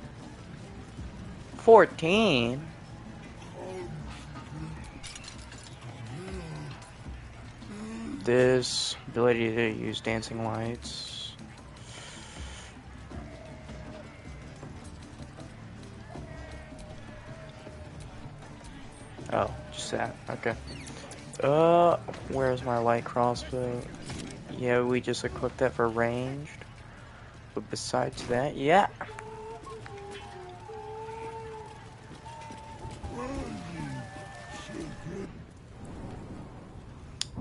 14? This ability to use dancing lights. Oh, just that. Okay. Where's my light crossbow? Yeah, we just equipped that for ranged. But besides that, yeah.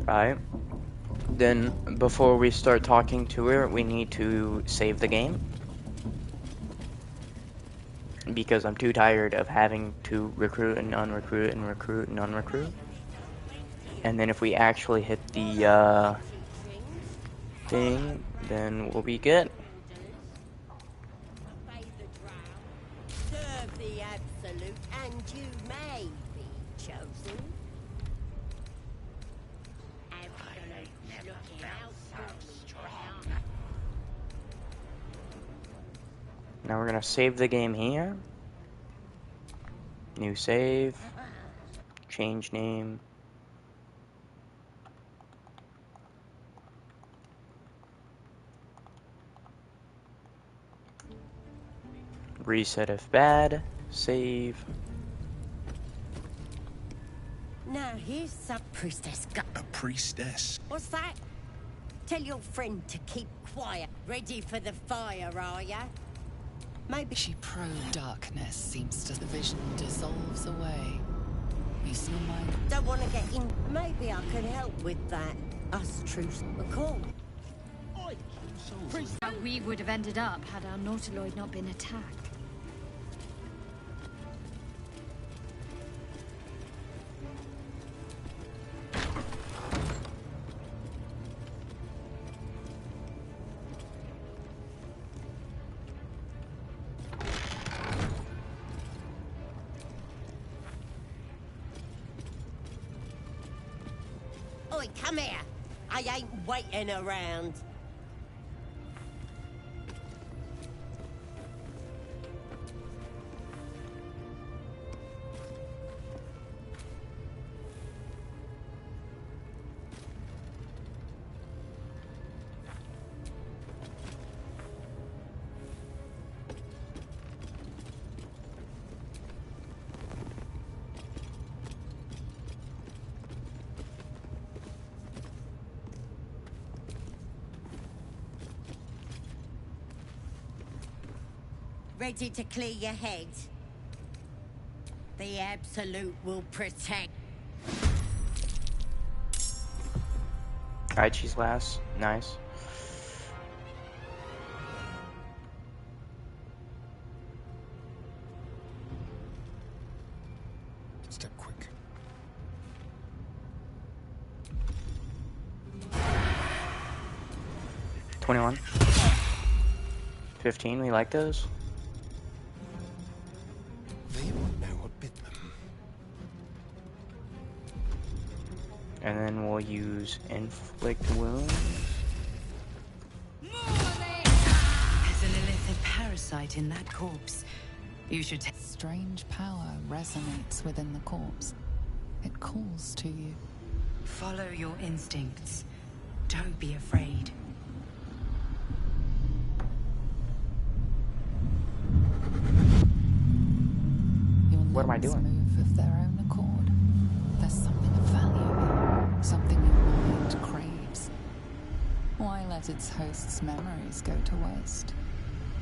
Right. Then, before we start talking to her, we need to save the game. Because I'm too tired of having to recruit and unrecruit and recruit and unrecruit. And then if we actually hit the thing, then we'll be good. Serve the absolute, and you may be chosen. Now we're gonna save the game here. New save. Change name. Reset if bad. Save. Now here's some priestess. A priestess? What's that? Tell your friend to keep quiet. Ready for the fire, are ya? Maybe she probed darkness. Seems to the vision dissolves away. You still mind? Don't want to get in. Maybe I could help with that. Us truce. Cool. How we would have ended up had our Nautiloid not been attacked. Oi, come here. I ain't waiting around. Ready to clear your head? The Absolute will protect. Alright, she's last. Nice. Step quick. $21. $15. We like those. They won't know what bit them. And then we'll use inflict wounds. There's a Lilithid parasite in that corpse. You should take. Strange power resonates within the corpse. It calls to you. Follow your instincts. Don't be afraid. What am I doing? Move of their own accord. There's something of value, something your mind craves. Why let its host's memories go to waste?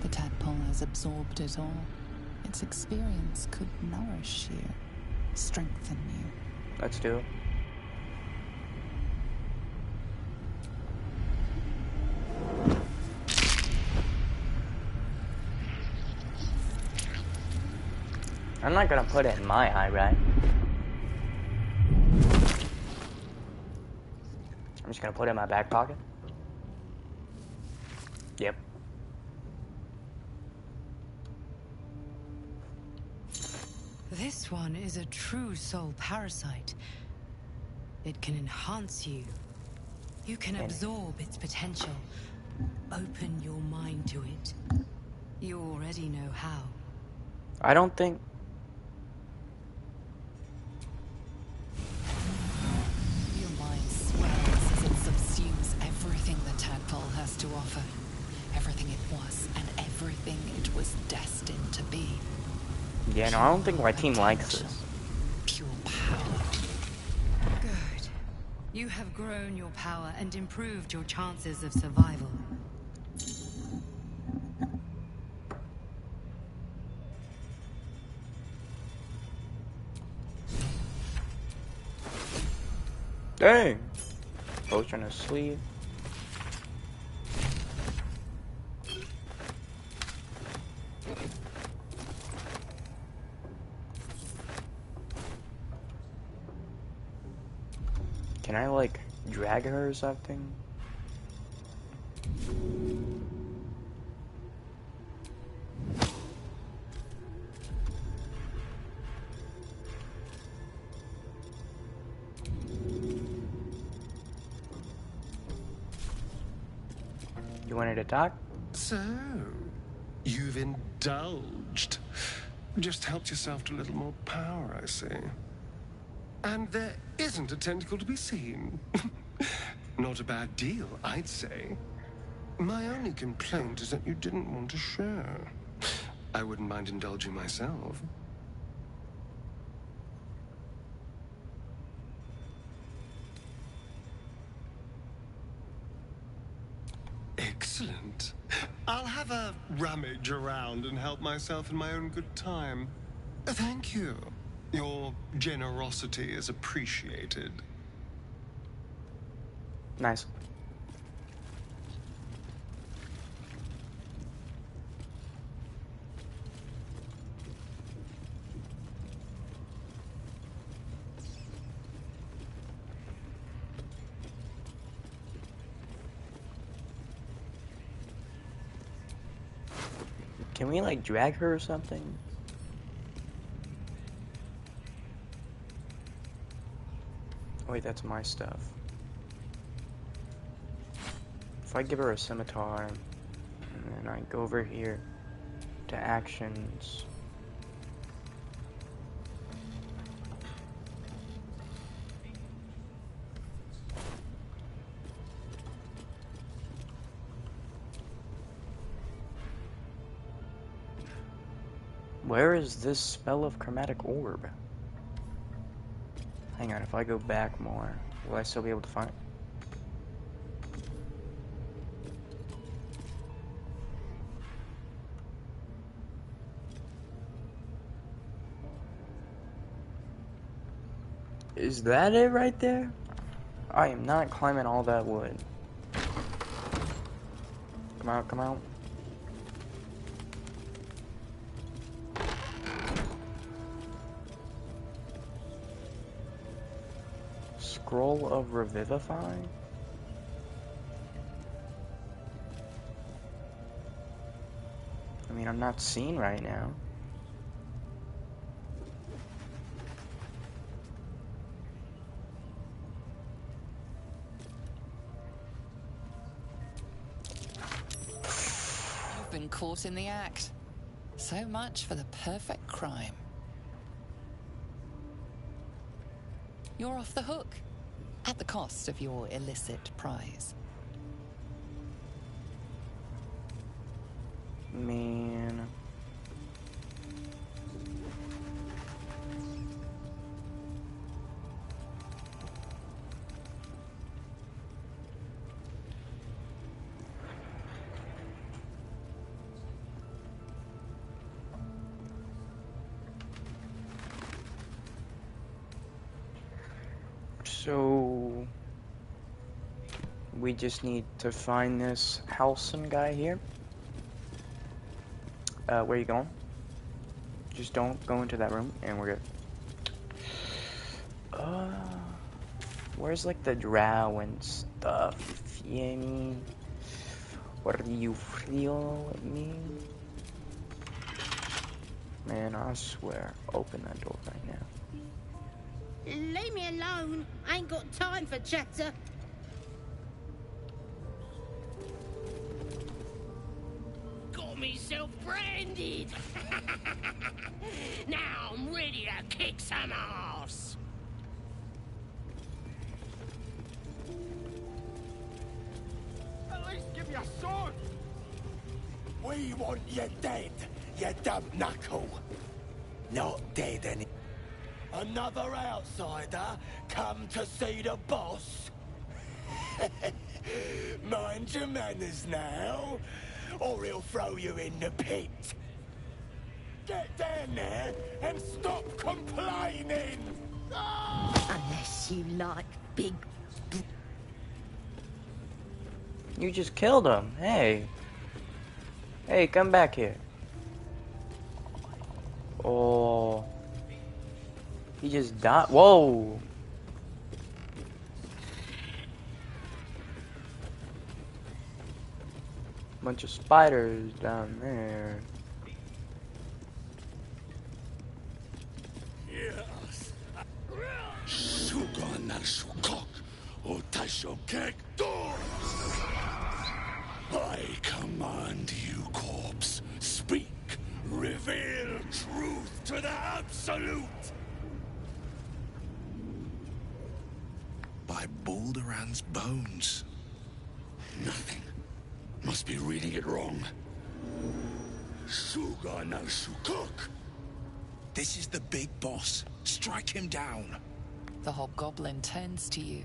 The tadpole has absorbed it all. Its experience could nourish you, strengthen you. Let's do it. I'm not gonna put it in my eye, right? I'm just gonna put it in my back pocket. Yep. This one is a true soul parasite. It can enhance you. You can absorb its potential. Open your mind to it. You already know how. I don't think... Your mind swells as it subsumes everything the tadpole has to offer. Everything it was and everything it was destined to be. Yeah, no, I don't think my team likes this. Pure power. Good. You have grown your power and improved your chances of survival. Dang! Potion of sleep. Can I, like, drag her or something? You wanted to talk? So, you've indulged. Just helped yourself to a little more power, I see. And there isn't a tentacle to be seen. Not a bad deal, I'd say. My only complaint is that you didn't want to share. I wouldn't mind indulging myself. Excellent. I'll have a rummage around and help myself in my own good time. Thank you. Your generosity is appreciated. Nice. Can we, like, drag her or something? Wait, that's my stuff. If I give her a scimitar, and then I go over here to actions. Where is this spell of chromatic orb? Hang on, if I go back more, will I still be able to find it? Is that it right there? I am not climbing all that wood. Come out, come out. Scroll of Revivify? I mean, I'm not seen right now. You've been caught in the act. So much for the perfect crime. You're off the hook, at the cost of your illicit prize. Man. So we just need to find this Halson guy here. Where are you going? Just don't go into that room and we're good. Where's like the drow and stuff? Yanny? What do you feel with me? Man, I swear, open that door right now. Leave me alone. I ain't got time for chatter. Got myself branded. Now I'm ready to kick some ass. At least give me a sword. We want you dead, you dumb knuckle. Not dead any. Another outsider come to see the boss? Mind your manners now, or he'll throw you in the pit. Get down there and stop complaining! Unless you like big... You just killed him. Hey. Hey, come back here. Oh. He just died. Whoa. Bunch of spiders down there. Yes. Sugar na sukok, utashokek doors. I command you, corpse. Speak. Reveal truth to the absolute. By Balduran's bones. Nothing. Must be reading it wrong. Suga no Sukuk. This is the big boss. Strike him down. The hobgoblin turns to you,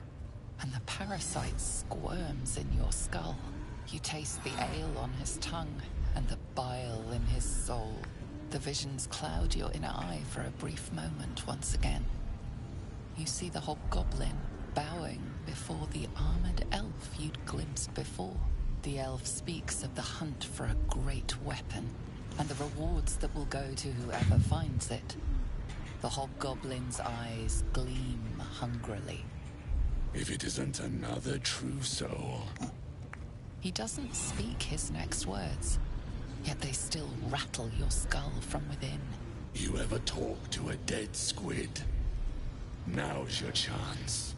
and the parasite squirms in your skull. You taste the ale on his tongue, and the bile in his soul. The visions cloud your inner eye for a brief moment once again. You see the hobgoblin bowing before the armored elf you'd glimpsed before. The elf speaks of the hunt for a great weapon, and the rewards that will go to whoever finds it. The hobgoblin's eyes gleam hungrily. If it isn't another true soul. He doesn't speak his next words, yet they still rattle your skull from within. You ever talk to a dead squid? Now's your chance.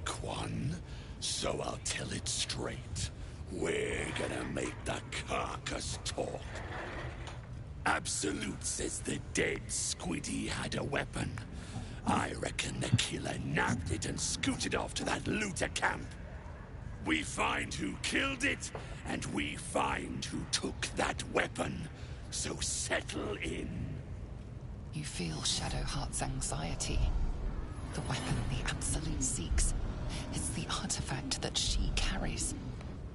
pick one, so I'll tell it straight. We're gonna make the carcass talk. Absolute says the dead Squiddy had a weapon. I reckon the killer nabbed it and scooted off to that looter camp. We find who killed it, and we find who took that weapon. So settle in. You feel Shadowheart's anxiety. The weapon the Absolute seeks. It's the artifact that she carries.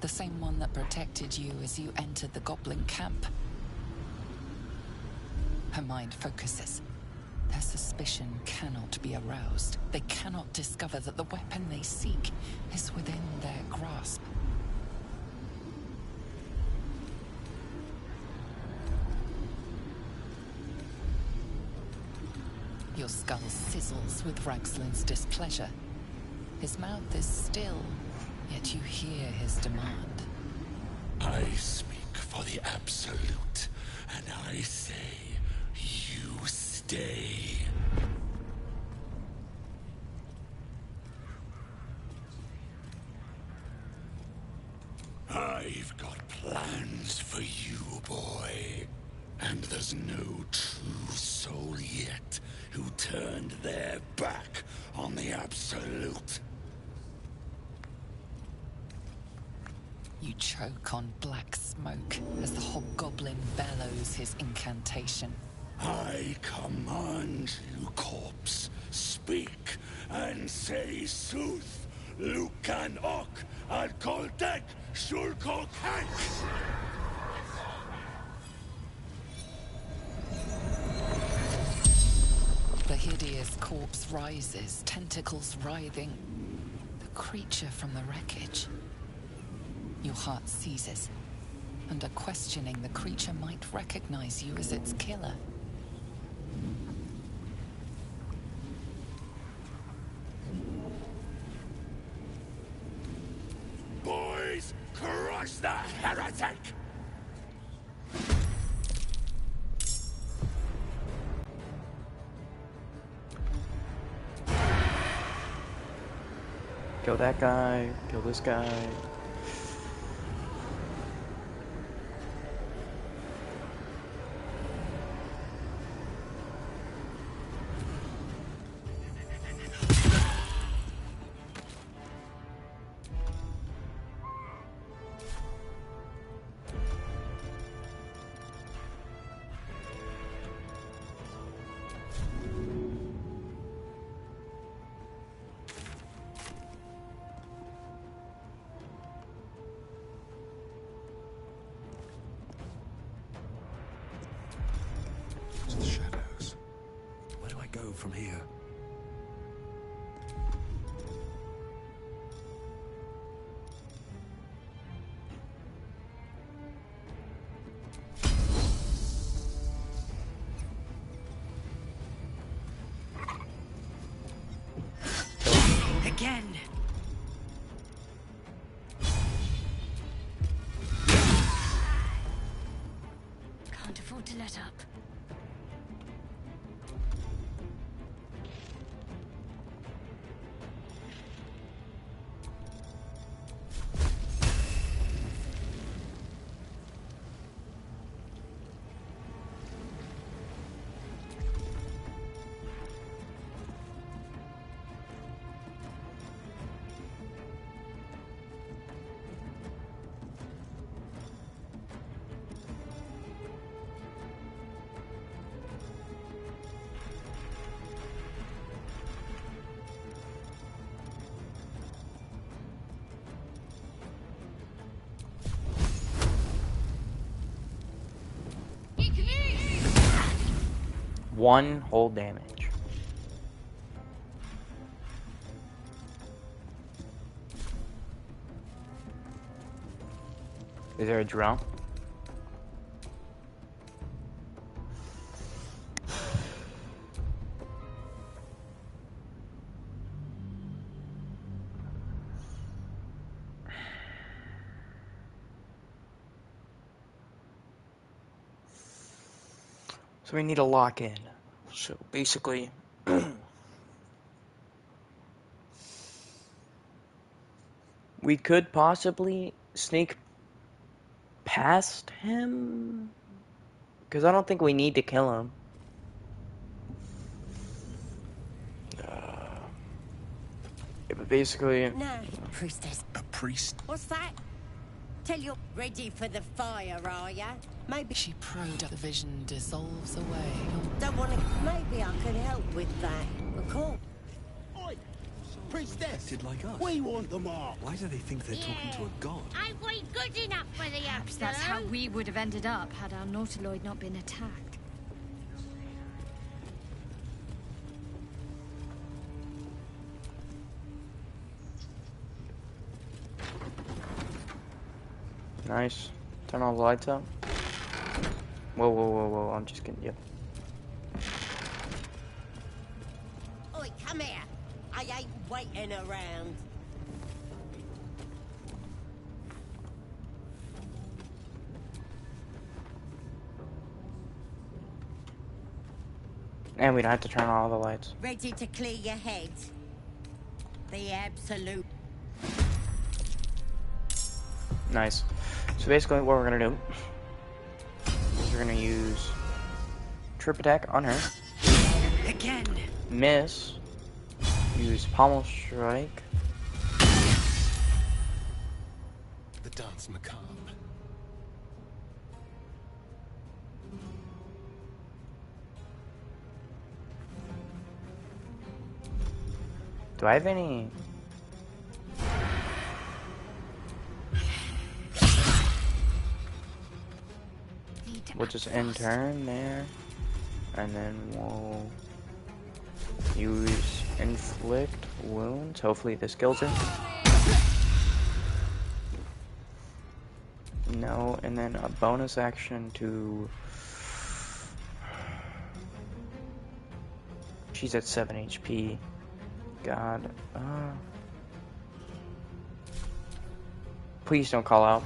The same one that protected you as you entered the goblin camp. Her mind focuses. Their suspicion cannot be aroused. They cannot discover that the weapon they seek is within their grasp. Your skull sizzles with Ragslin's displeasure. His mouth is still, yet you hear his demand. I speak for the Absolute, and I say, you stay. I've got plans for you, boy. And there's no true soul yet who turned their back on the Absolute. You choke on black smoke as the hobgoblin bellows his incantation. I command you, corpse. Speak and say sooth. Lucan ok al koldek shulkok hank. The hideous corpse rises, tentacles writhing. The creature from the wreckage. Your heart seizes. Under questioning, the creature might recognize you as its killer. Boys, crush the heretic! Kill that guy, kill this guy. To the shadows. Where do I go from here? Again. Can't afford to let up. One whole damage. Is there a drum? So we need a lock in. So basically We could possibly sneak past him, because I don't think we need to kill him. Yeah, but basically... No, priestess. A priest? What's that? Tell you ready for the fire, are ya? Maybe She probed. The vision dissolves away. don't want to. Maybe I could help with that. Of course. Oi! Priestess! Acted like us. We want the mark. Why do they think they're talking to a god? I ain't good enough for the Perhaps that's how we would have ended up had our Nautiloid not been attacked. Nice. Turn all the lights out. Whoa, whoa, whoa, whoa. I'm just kidding. Yep. Oi, come here. I ain't waiting around. And we don't have to turn on all the lights. Ready to clear your head? The absolute. Nice. So basically what we're gonna do is we're gonna use trip attack on her. Again. Miss. Use pommel strike. The dance macabre. Do I have any? We'll just end turn there, and then we'll use inflict wounds. Hopefully this kills her. No, and then a bonus action to... She's at 7 HP. God. Please don't call out.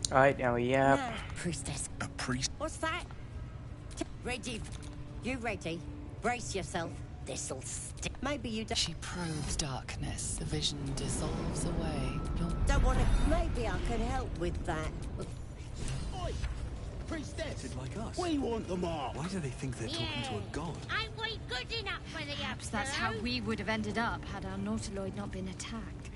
Alright, now yep. No, priestess. A priest? What's that? Ready? You ready? Brace yourself. This'll stick. Maybe you don't. She probes darkness. The vision dissolves away. Don't want to. Maybe I could help with that. Oi! Priestess! Acted like us. We want the mark. Why do they think they're talking to a god? I ain't good enough for the Perhaps that's how we would have ended up had our Nautiloid not been attacked.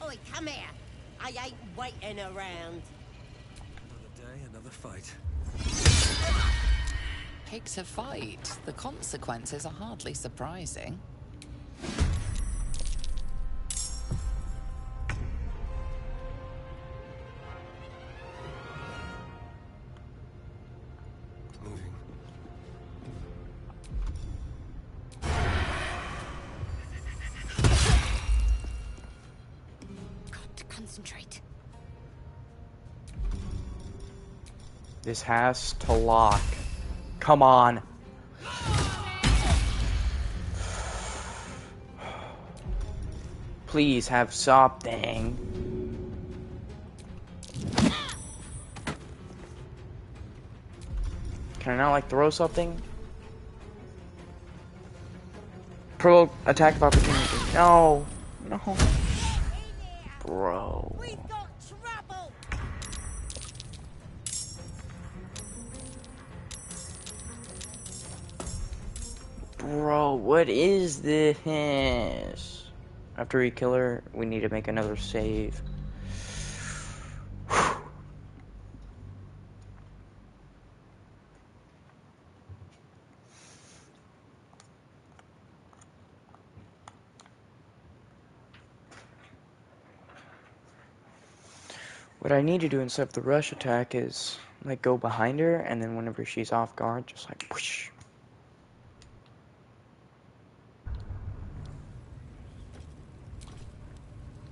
Oi, come here. I ain't waiting around. Another day, another fight. Picked a fight. The consequences are hardly surprising. Moving. Got to concentrate. This has to lock. Come on. Please have something. Can I not like throw something? Provoke attack of opportunity. No. No. Bro. We've got trouble. Bro, what is this? After we kill her, we need to make another save. What I need to do instead of the rush attack is, like, go behind her, and then whenever she's off guard, just like, whoosh.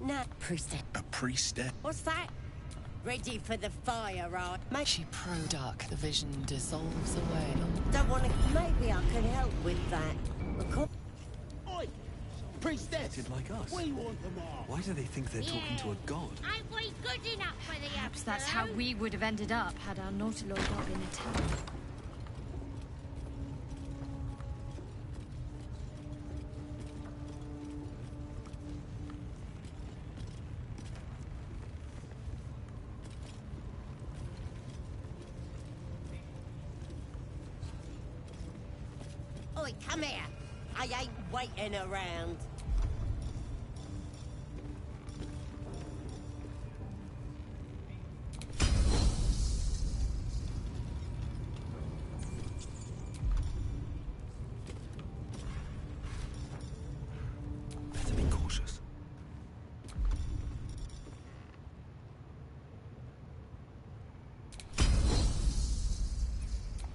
No, priestess. A priestess? What's that? Ready for the fire, right? She pro-dark, the vision dissolves away. Don't want to... Maybe I can help with that. Of course. Oi! Priestess! Like us. We want them all. Why do they think they're talking to a god? Ain't we good enough for the Perhaps that's how we would have ended up had our Nautilor not been attacked. Oi, come here. I ain't waiting around. Better be cautious.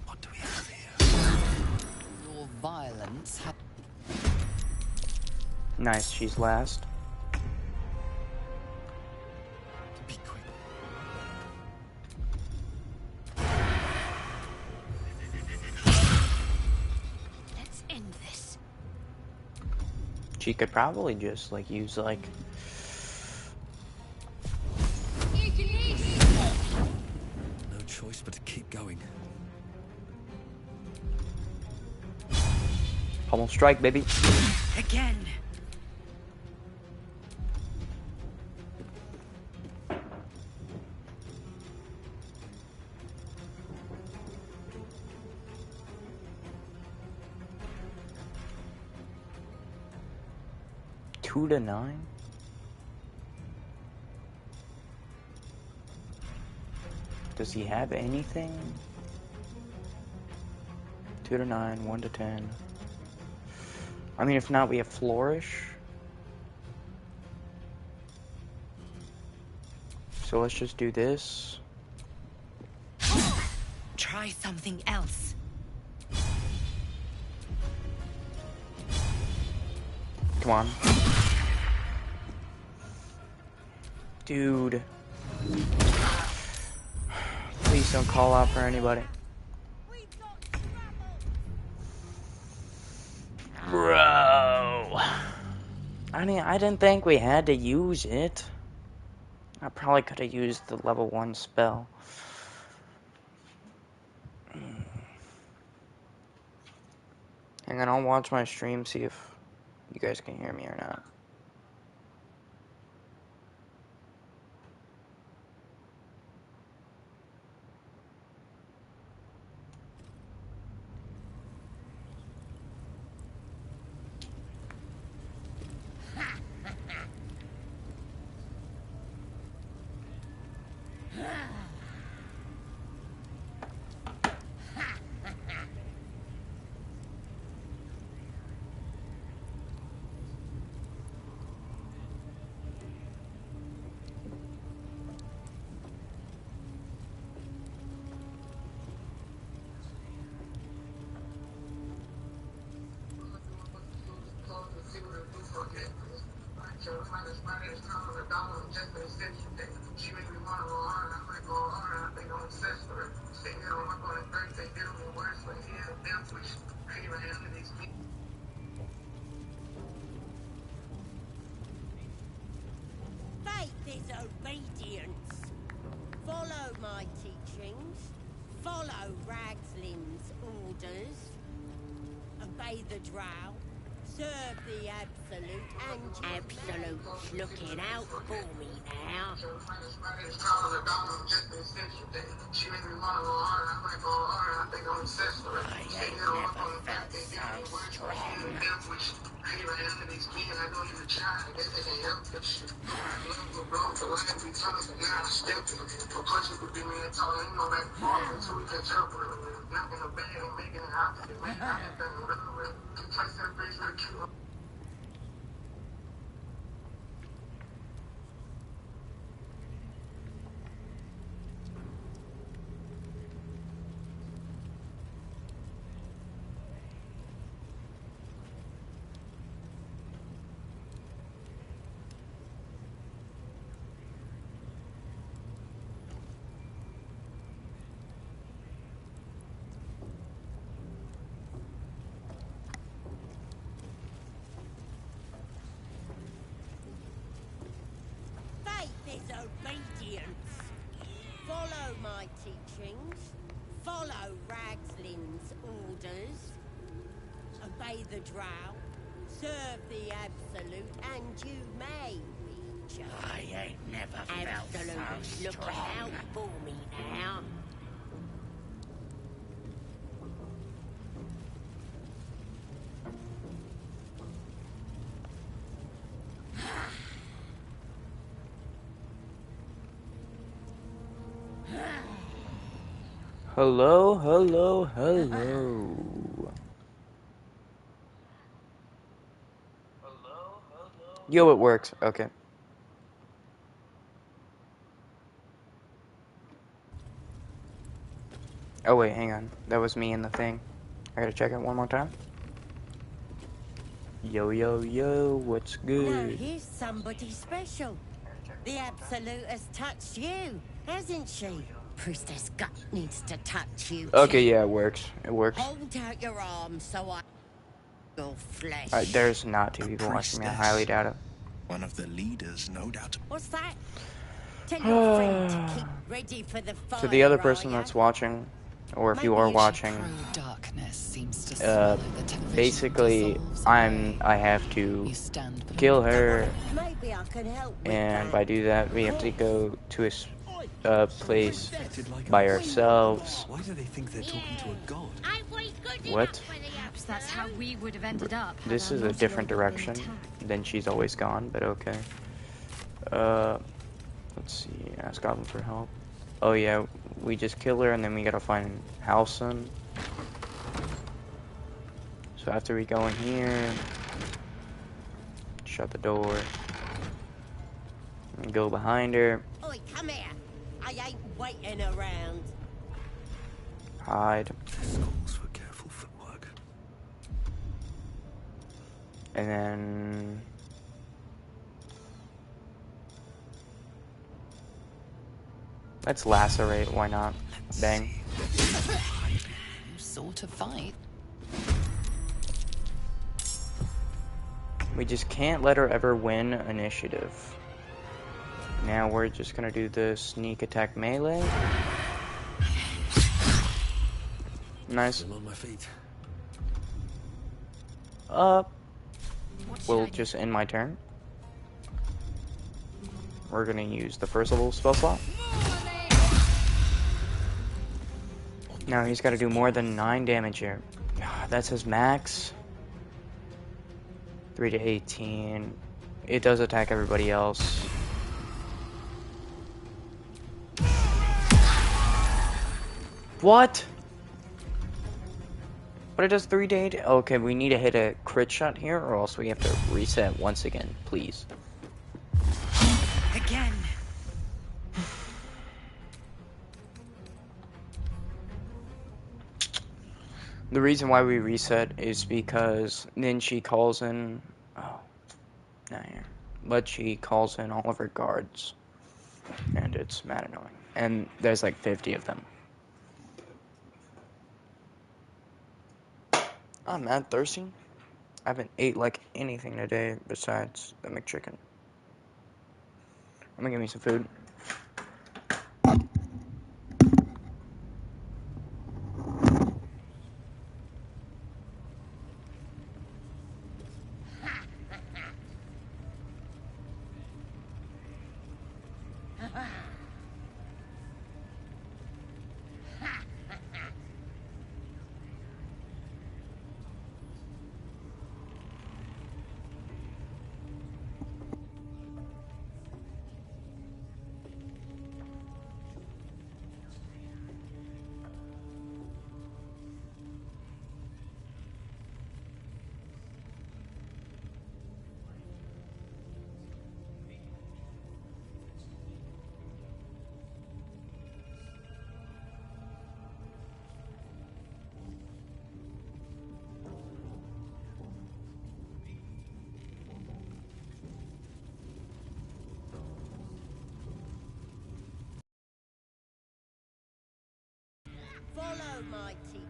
What do we have here? Your violence ha- Nice, she's last. Be quick. Let's end this. She could probably just, like, use, like... No choice but to keep going. Almost strike, baby. Again. Two to 9? Does he have anything? 2 to 9, 1 to 10. I mean, if not, we have Flourish. So let's just do this. Try something else. Come on. Dude. Please don't call out for anybody. Bro. I mean, I didn't think we had to use it. I probably could have used the level 1 spell. Hang on, I'll watch my stream, see if you guys can hear me or not. Faith is obedience. Follow my teachings. Follow Ragslim's orders. Obey the drow. Serve the absolute and absolute's looking out for me now. I ain't never felt so strong. Faith is obedience. Follow my teachings. Follow Ragslin's orders. Obey the drow. Serve the absolute, and you may reach. I ain't never felt so looking out for me now. Hello, hello, hello. Yo, it works. Okay. Oh, wait, hang on. That was me in the thing. I gotta check it one more time. Yo, yo, yo, what's Now good? here's somebody special. The Absolute has touched you, hasn't she? Priestess Gut needs to touch you Okay, too. yeah, it works. It works. Hold out your arms so I... your flesh. There's not two people watching me. I highly doubt it. One of the leaders, no doubt. What's that? Tell your friend to keep ready for the fire, To the other are person ya? that's watching, or if you are watching, basically, I have to kill her, Maybe I can help with and that. by do that, we have to go to a place by ourselves. Why do they think they're talking to a god? What? Perhaps that's how we would have ended up. had This our is a naughty different old goblin direction attacked. than She's Always Gone, but okay. Let's see, ask Goblin for help. Oh yeah, we just kill her and then we gotta find Halson. So after we go in here, shut the door, and go behind her, Oi, come here. I ain't waiting around. hide, This calls for careful footwork. and then let's lacerate, why not? Bang. Sort of fight. We just can't let her ever win initiative. Now we're just gonna do the sneak attack melee. Nice. Still on my feet. We'll just end my turn. We're gonna use the first level spell slot. Now he's gotta do more than 9 damage here. That's his max. 3 to 18. It does attack everybody else. What? But it does 3 to 8. Okay, we need to hit a crit shot here, or else we have to reset once again, please. Again. The reason why we reset is because then she calls in. Oh, not here. But she calls in all of her guards, and it's mad annoying. And there's like 50 of them. I'm mad thirsty. I haven't ate like anything today besides the McChicken. I'm gonna get me some food.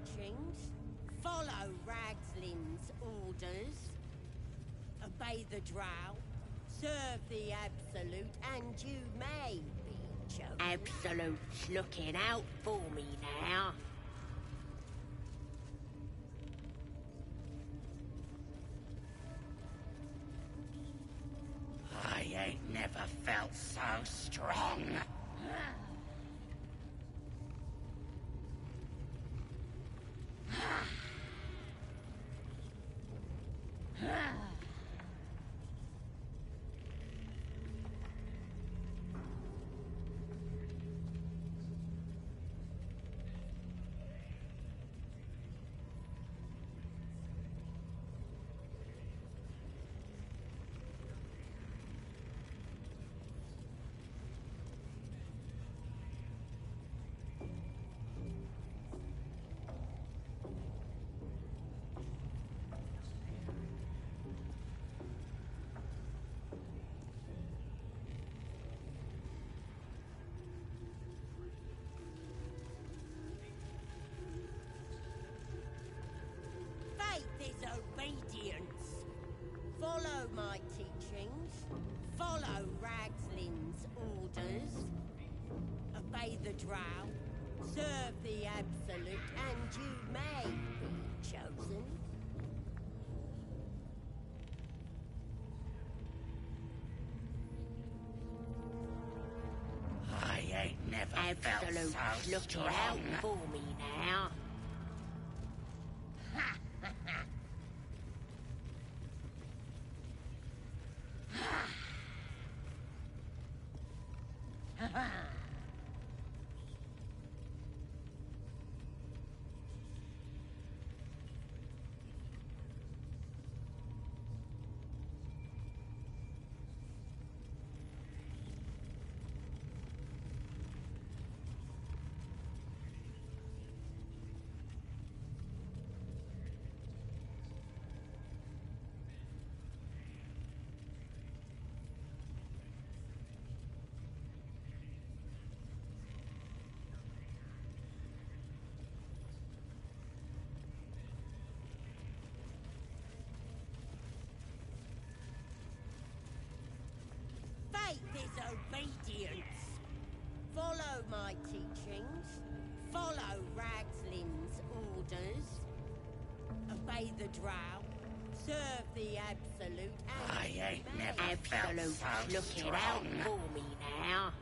teachings. Follow Ragslin's orders. Obey the drow. Serve the Absolute, and you may be chosen. Absolute's looking out for me now. I ain't never felt so strong. Faith is obedience. Follow my teachings. Follow Ragslin's orders. Obey the drow. Serve the Absolute, and you may be chosen. I ain't never felt Absolute's so looking strong. out for me now. Faith is obedience. Follow my teachings. Follow Ragslin's orders. Obey the drow. Serve the Absolute, and I you ain't may never felt Absolute's so looking out strong. for me now.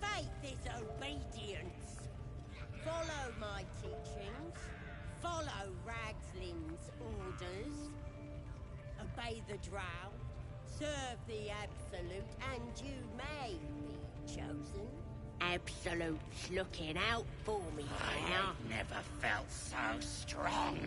Faith is obedience. Follow my teachings. Follow Ragslin's orders. Obey the drow. Serve the Absolute, and you may be chosen. Absolute's looking out for me I now. ain't never felt so strong.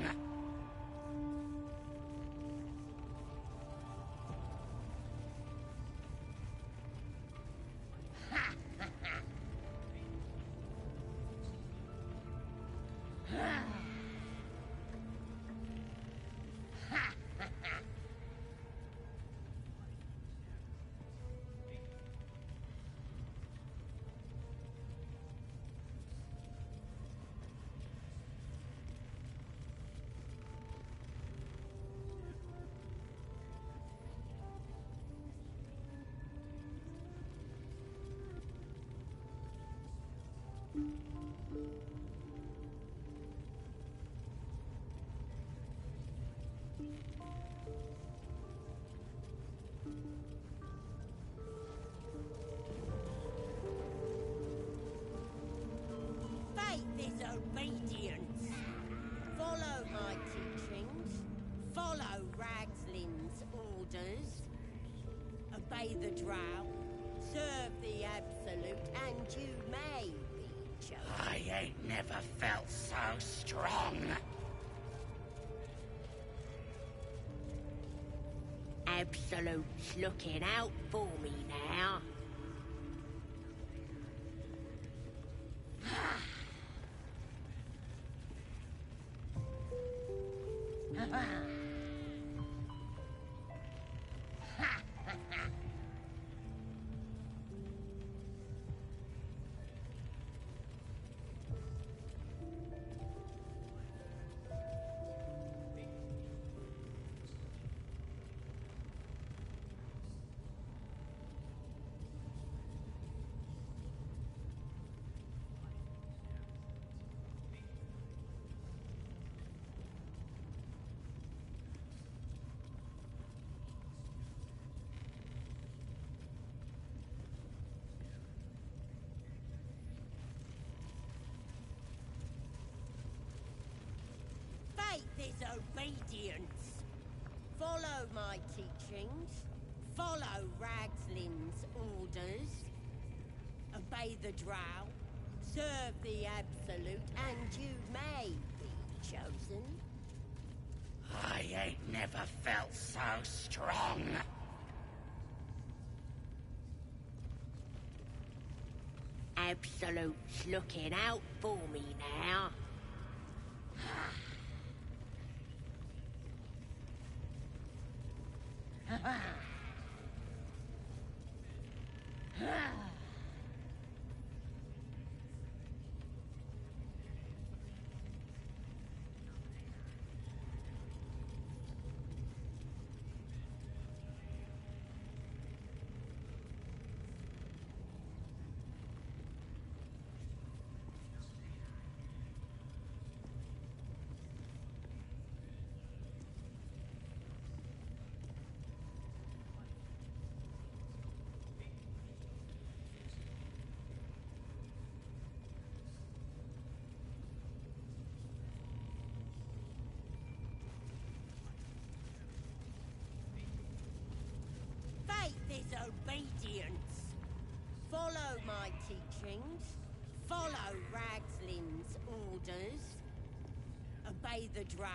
Obey the drow, serve the absolute, and you may be chosen. I ain't never felt so strong. Absolute's looking out for me now. Faith is obedience. Follow my teachings. Follow Ragslin's orders. Obey the drow. Serve the absolute, and you may be chosen. I ain't never felt so strong. Absolute's looking out for me now. Faith is obedience. Follow my teachings. Follow Ragslin's orders. Obey the drow.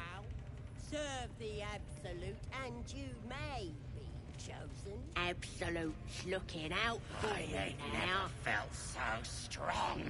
Serve the absolute, and you may be chosen. Absolute's looking out for I me ain't now. never felt so strong.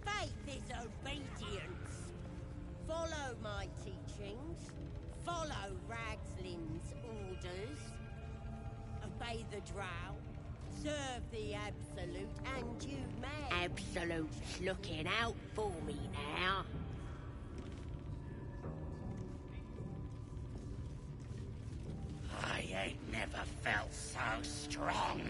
Faith is obedience. Follow my teachings. Follow Ragslin's orders. Obey the drow. Serve the absolute, and you may. Absolute's looking out for me now. I ain't never felt so strong.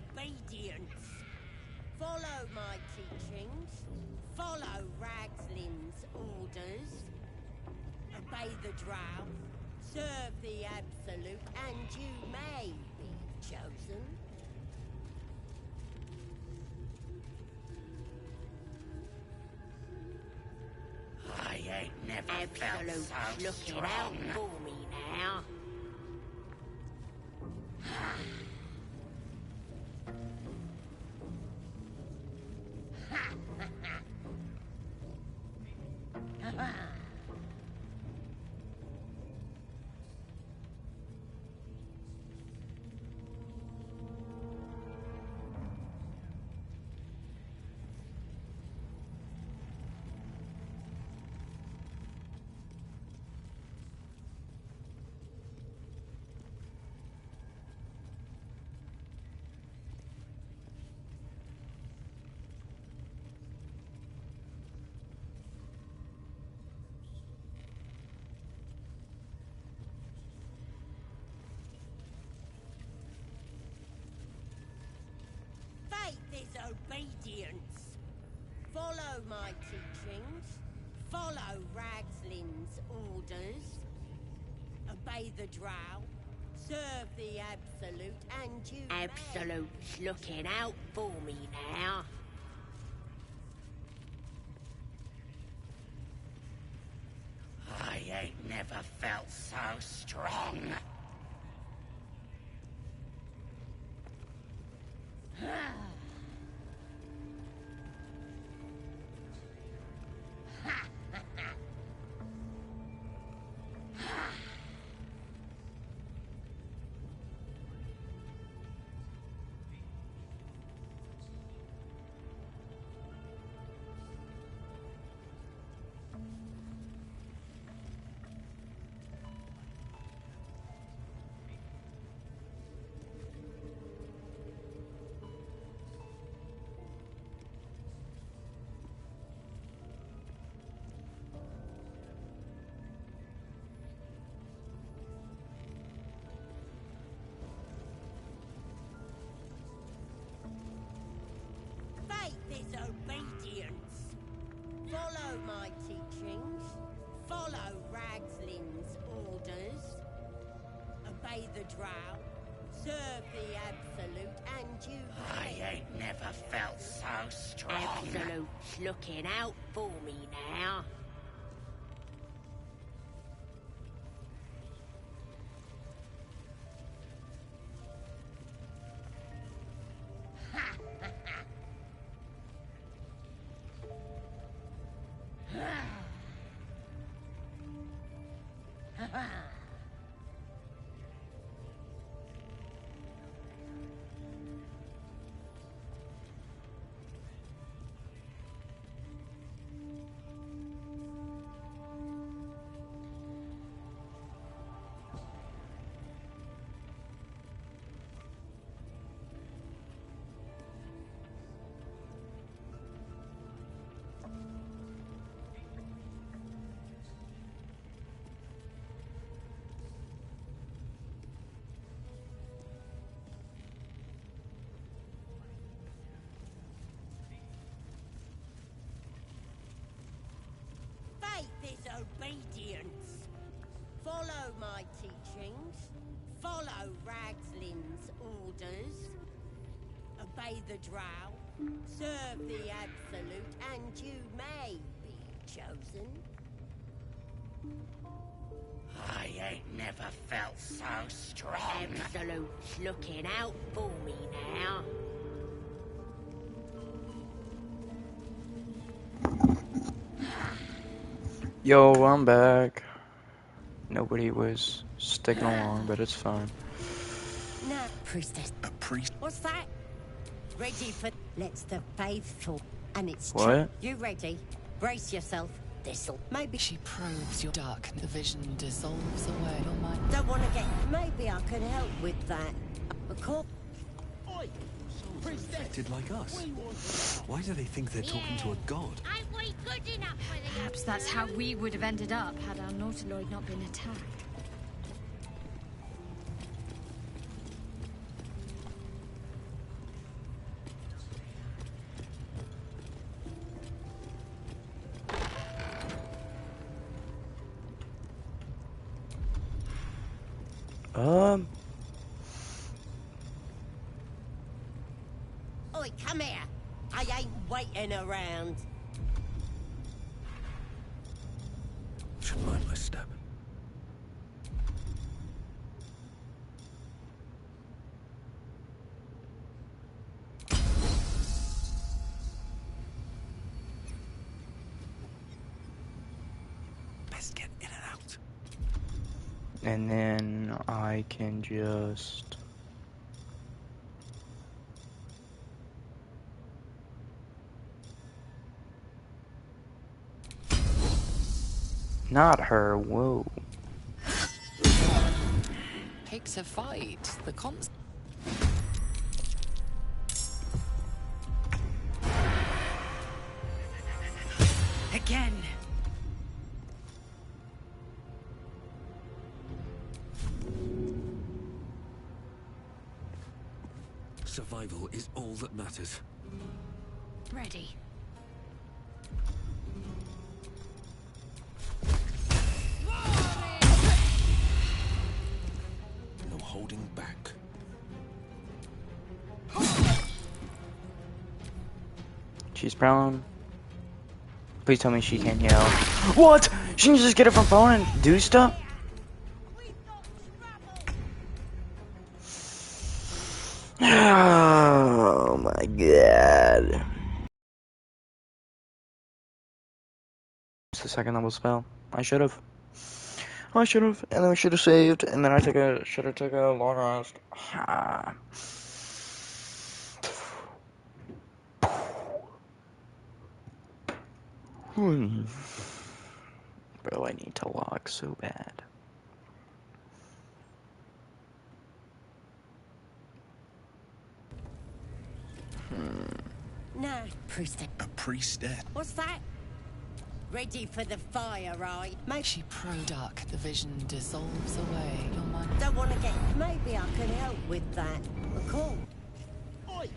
obedience. Follow my teachings. Follow Ragslin's orders. Obey the drow. Serve the Absolute, and you may be chosen. I ain't never felt so looking out for me now. Faith is obedience. Follow my teachings. Follow Ragslin's orders. Obey the drow. Serve the Absolute, and you Absolute's looking out for me now. I ain't never felt so strong. Faith is obedience. Follow my teachings. Follow Ragslin's orders. Obey the drow. Serve the Absolute, and you I ain't never felt so strong. Absolute's looking out for me now. Faith is obedience. Follow my teachings. Follow Ragslin's orders. Obey the drow. Serve the Absolute, and you may be chosen. I ain't never felt so strong. Absolute's looking out for me now. Yo, I'm back. Nobody was sticking along, but it's fine. Now, priestess. A priest? What's that? Ready for... Let's the faithful. And it's What? true. You ready? Brace yourself. This'll... Maybe... She probes your dark. The vision dissolves away. Your mind... Don't want to get... Maybe I can help with that. Of course... Souls are infected like us. Why do they think they're talking to a god? Ain't we good enough for the... Perhaps that's how we would have ended up had our Nautiloid not been attacked. Oi, come here. I ain't waiting around. Should mind my step. Best get in and out. And then I can just... Not her, whoa. Takes a fight. The cons. Again. Survival is all that matters. Ready. No holding back. She's prone. Please tell me she can yell. What? She can just get it from phone and do stuff? Oh my god. It's the second level spell. I should have. And then we should have saved, and then I should have took a long rest. Bro, I need to log so bad. No. Priestess. A priestess? What's that? Ready for the fire, right? She pro-dark. The vision dissolves away. Your mind. Don't want to get... Maybe I can help with that. Of course. Oi!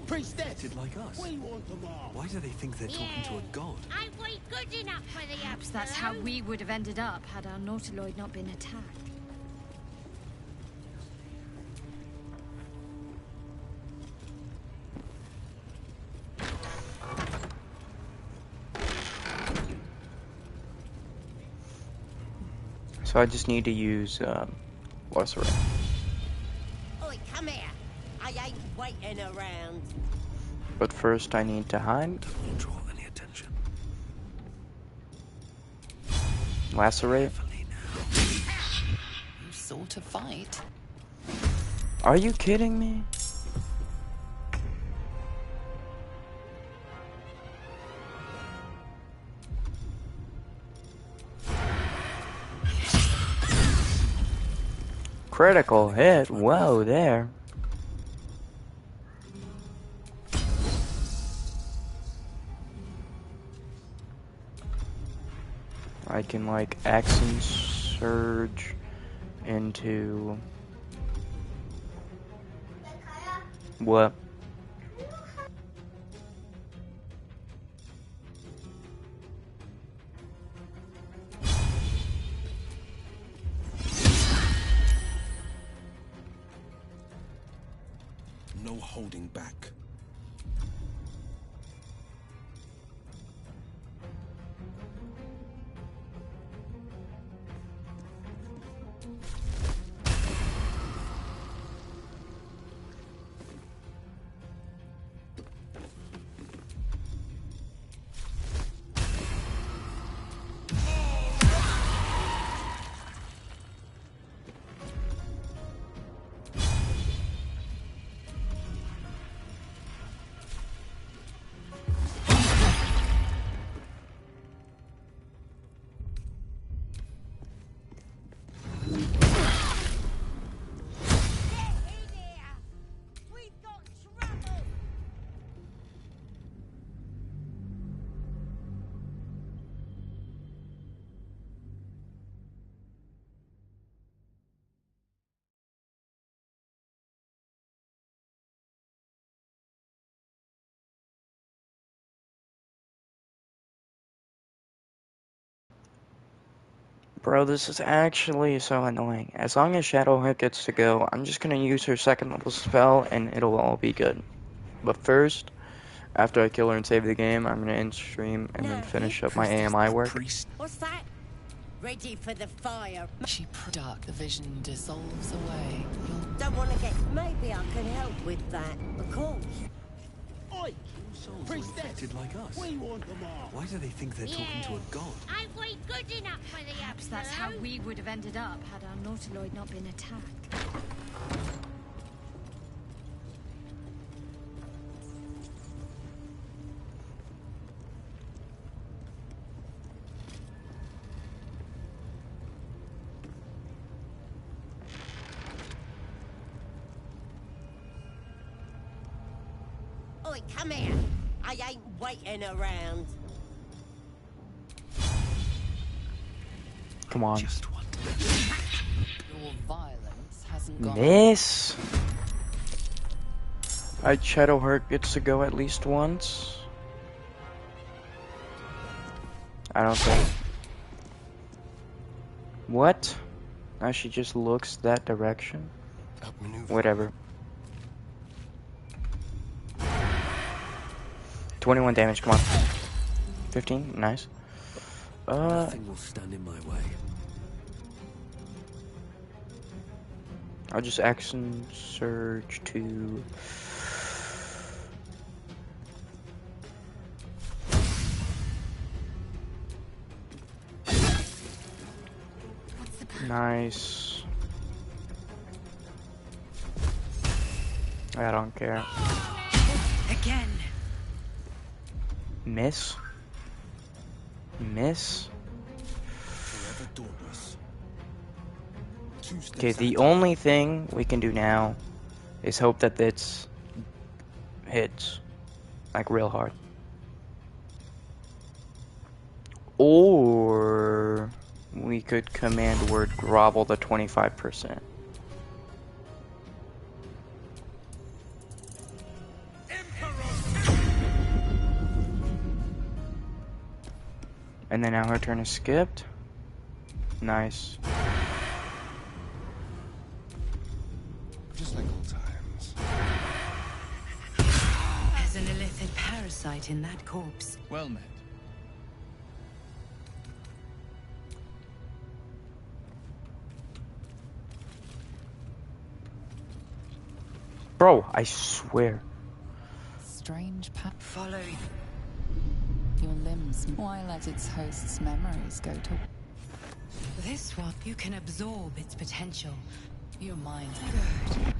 Priestess! Acted like us. We want them all. Why do they think they're talking to a god? Ain't we good enough for the Perhaps that's how we would have ended up had our Nautiloid not been attacked. So I just need to use Lacerate. Oi, come here. I ain't waiting around. But first I need to hide. Don't draw any attention. Lacerate. You sought to fight. Are you kidding me? Critical hit. Whoa, there. I can like X and surge into what? No holding back. Bro, this is actually so annoying. As long as Shadowheart gets to go, I'm just gonna use her second level spell and it'll all be good. But first, after I kill her and save the game, I'm gonna end stream and then finish up my AMI work. What's that? Ready for the fire. Dark, the vision dissolves away. Don't want to get... Maybe I can help with that. Of course. Oi! Souls are infected like us. We want them all. Why do they think they're talking to a god? Ain't we good enough for the Perhaps that's how we would have ended up had our Nautiloid not been attacked. Oi, come here. I ain't waiting around. Come on. Your violence hasn't gone. Miss! Alright, Shadowheart gets to go at least once. I don't think. What? Now she just looks that direction? Whatever. 21 damage, come on. 15, nice. Nothing will stand in my way. I'll just action surge to... Nice. I don't care. Again. Miss? Miss? Okay, the only thing we can do now is hope that this hits like real hard. Or we could command word grovel the 25%. And then now her turn is skipped. Nice. Just like old times. There's an illithid parasite in that corpse. Well met. Bro, I swear. Strange Follow. Your limbs. Why let its host's memories go to... This one, you can absorb its potential. Your mind. Good.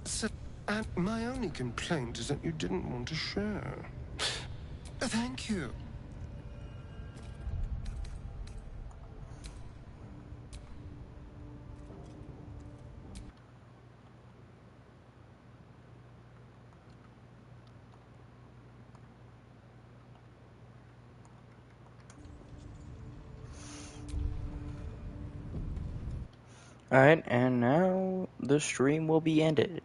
So, and my only complaint is that you didn't want to share. Thank you. Alright, and now the stream will be ended.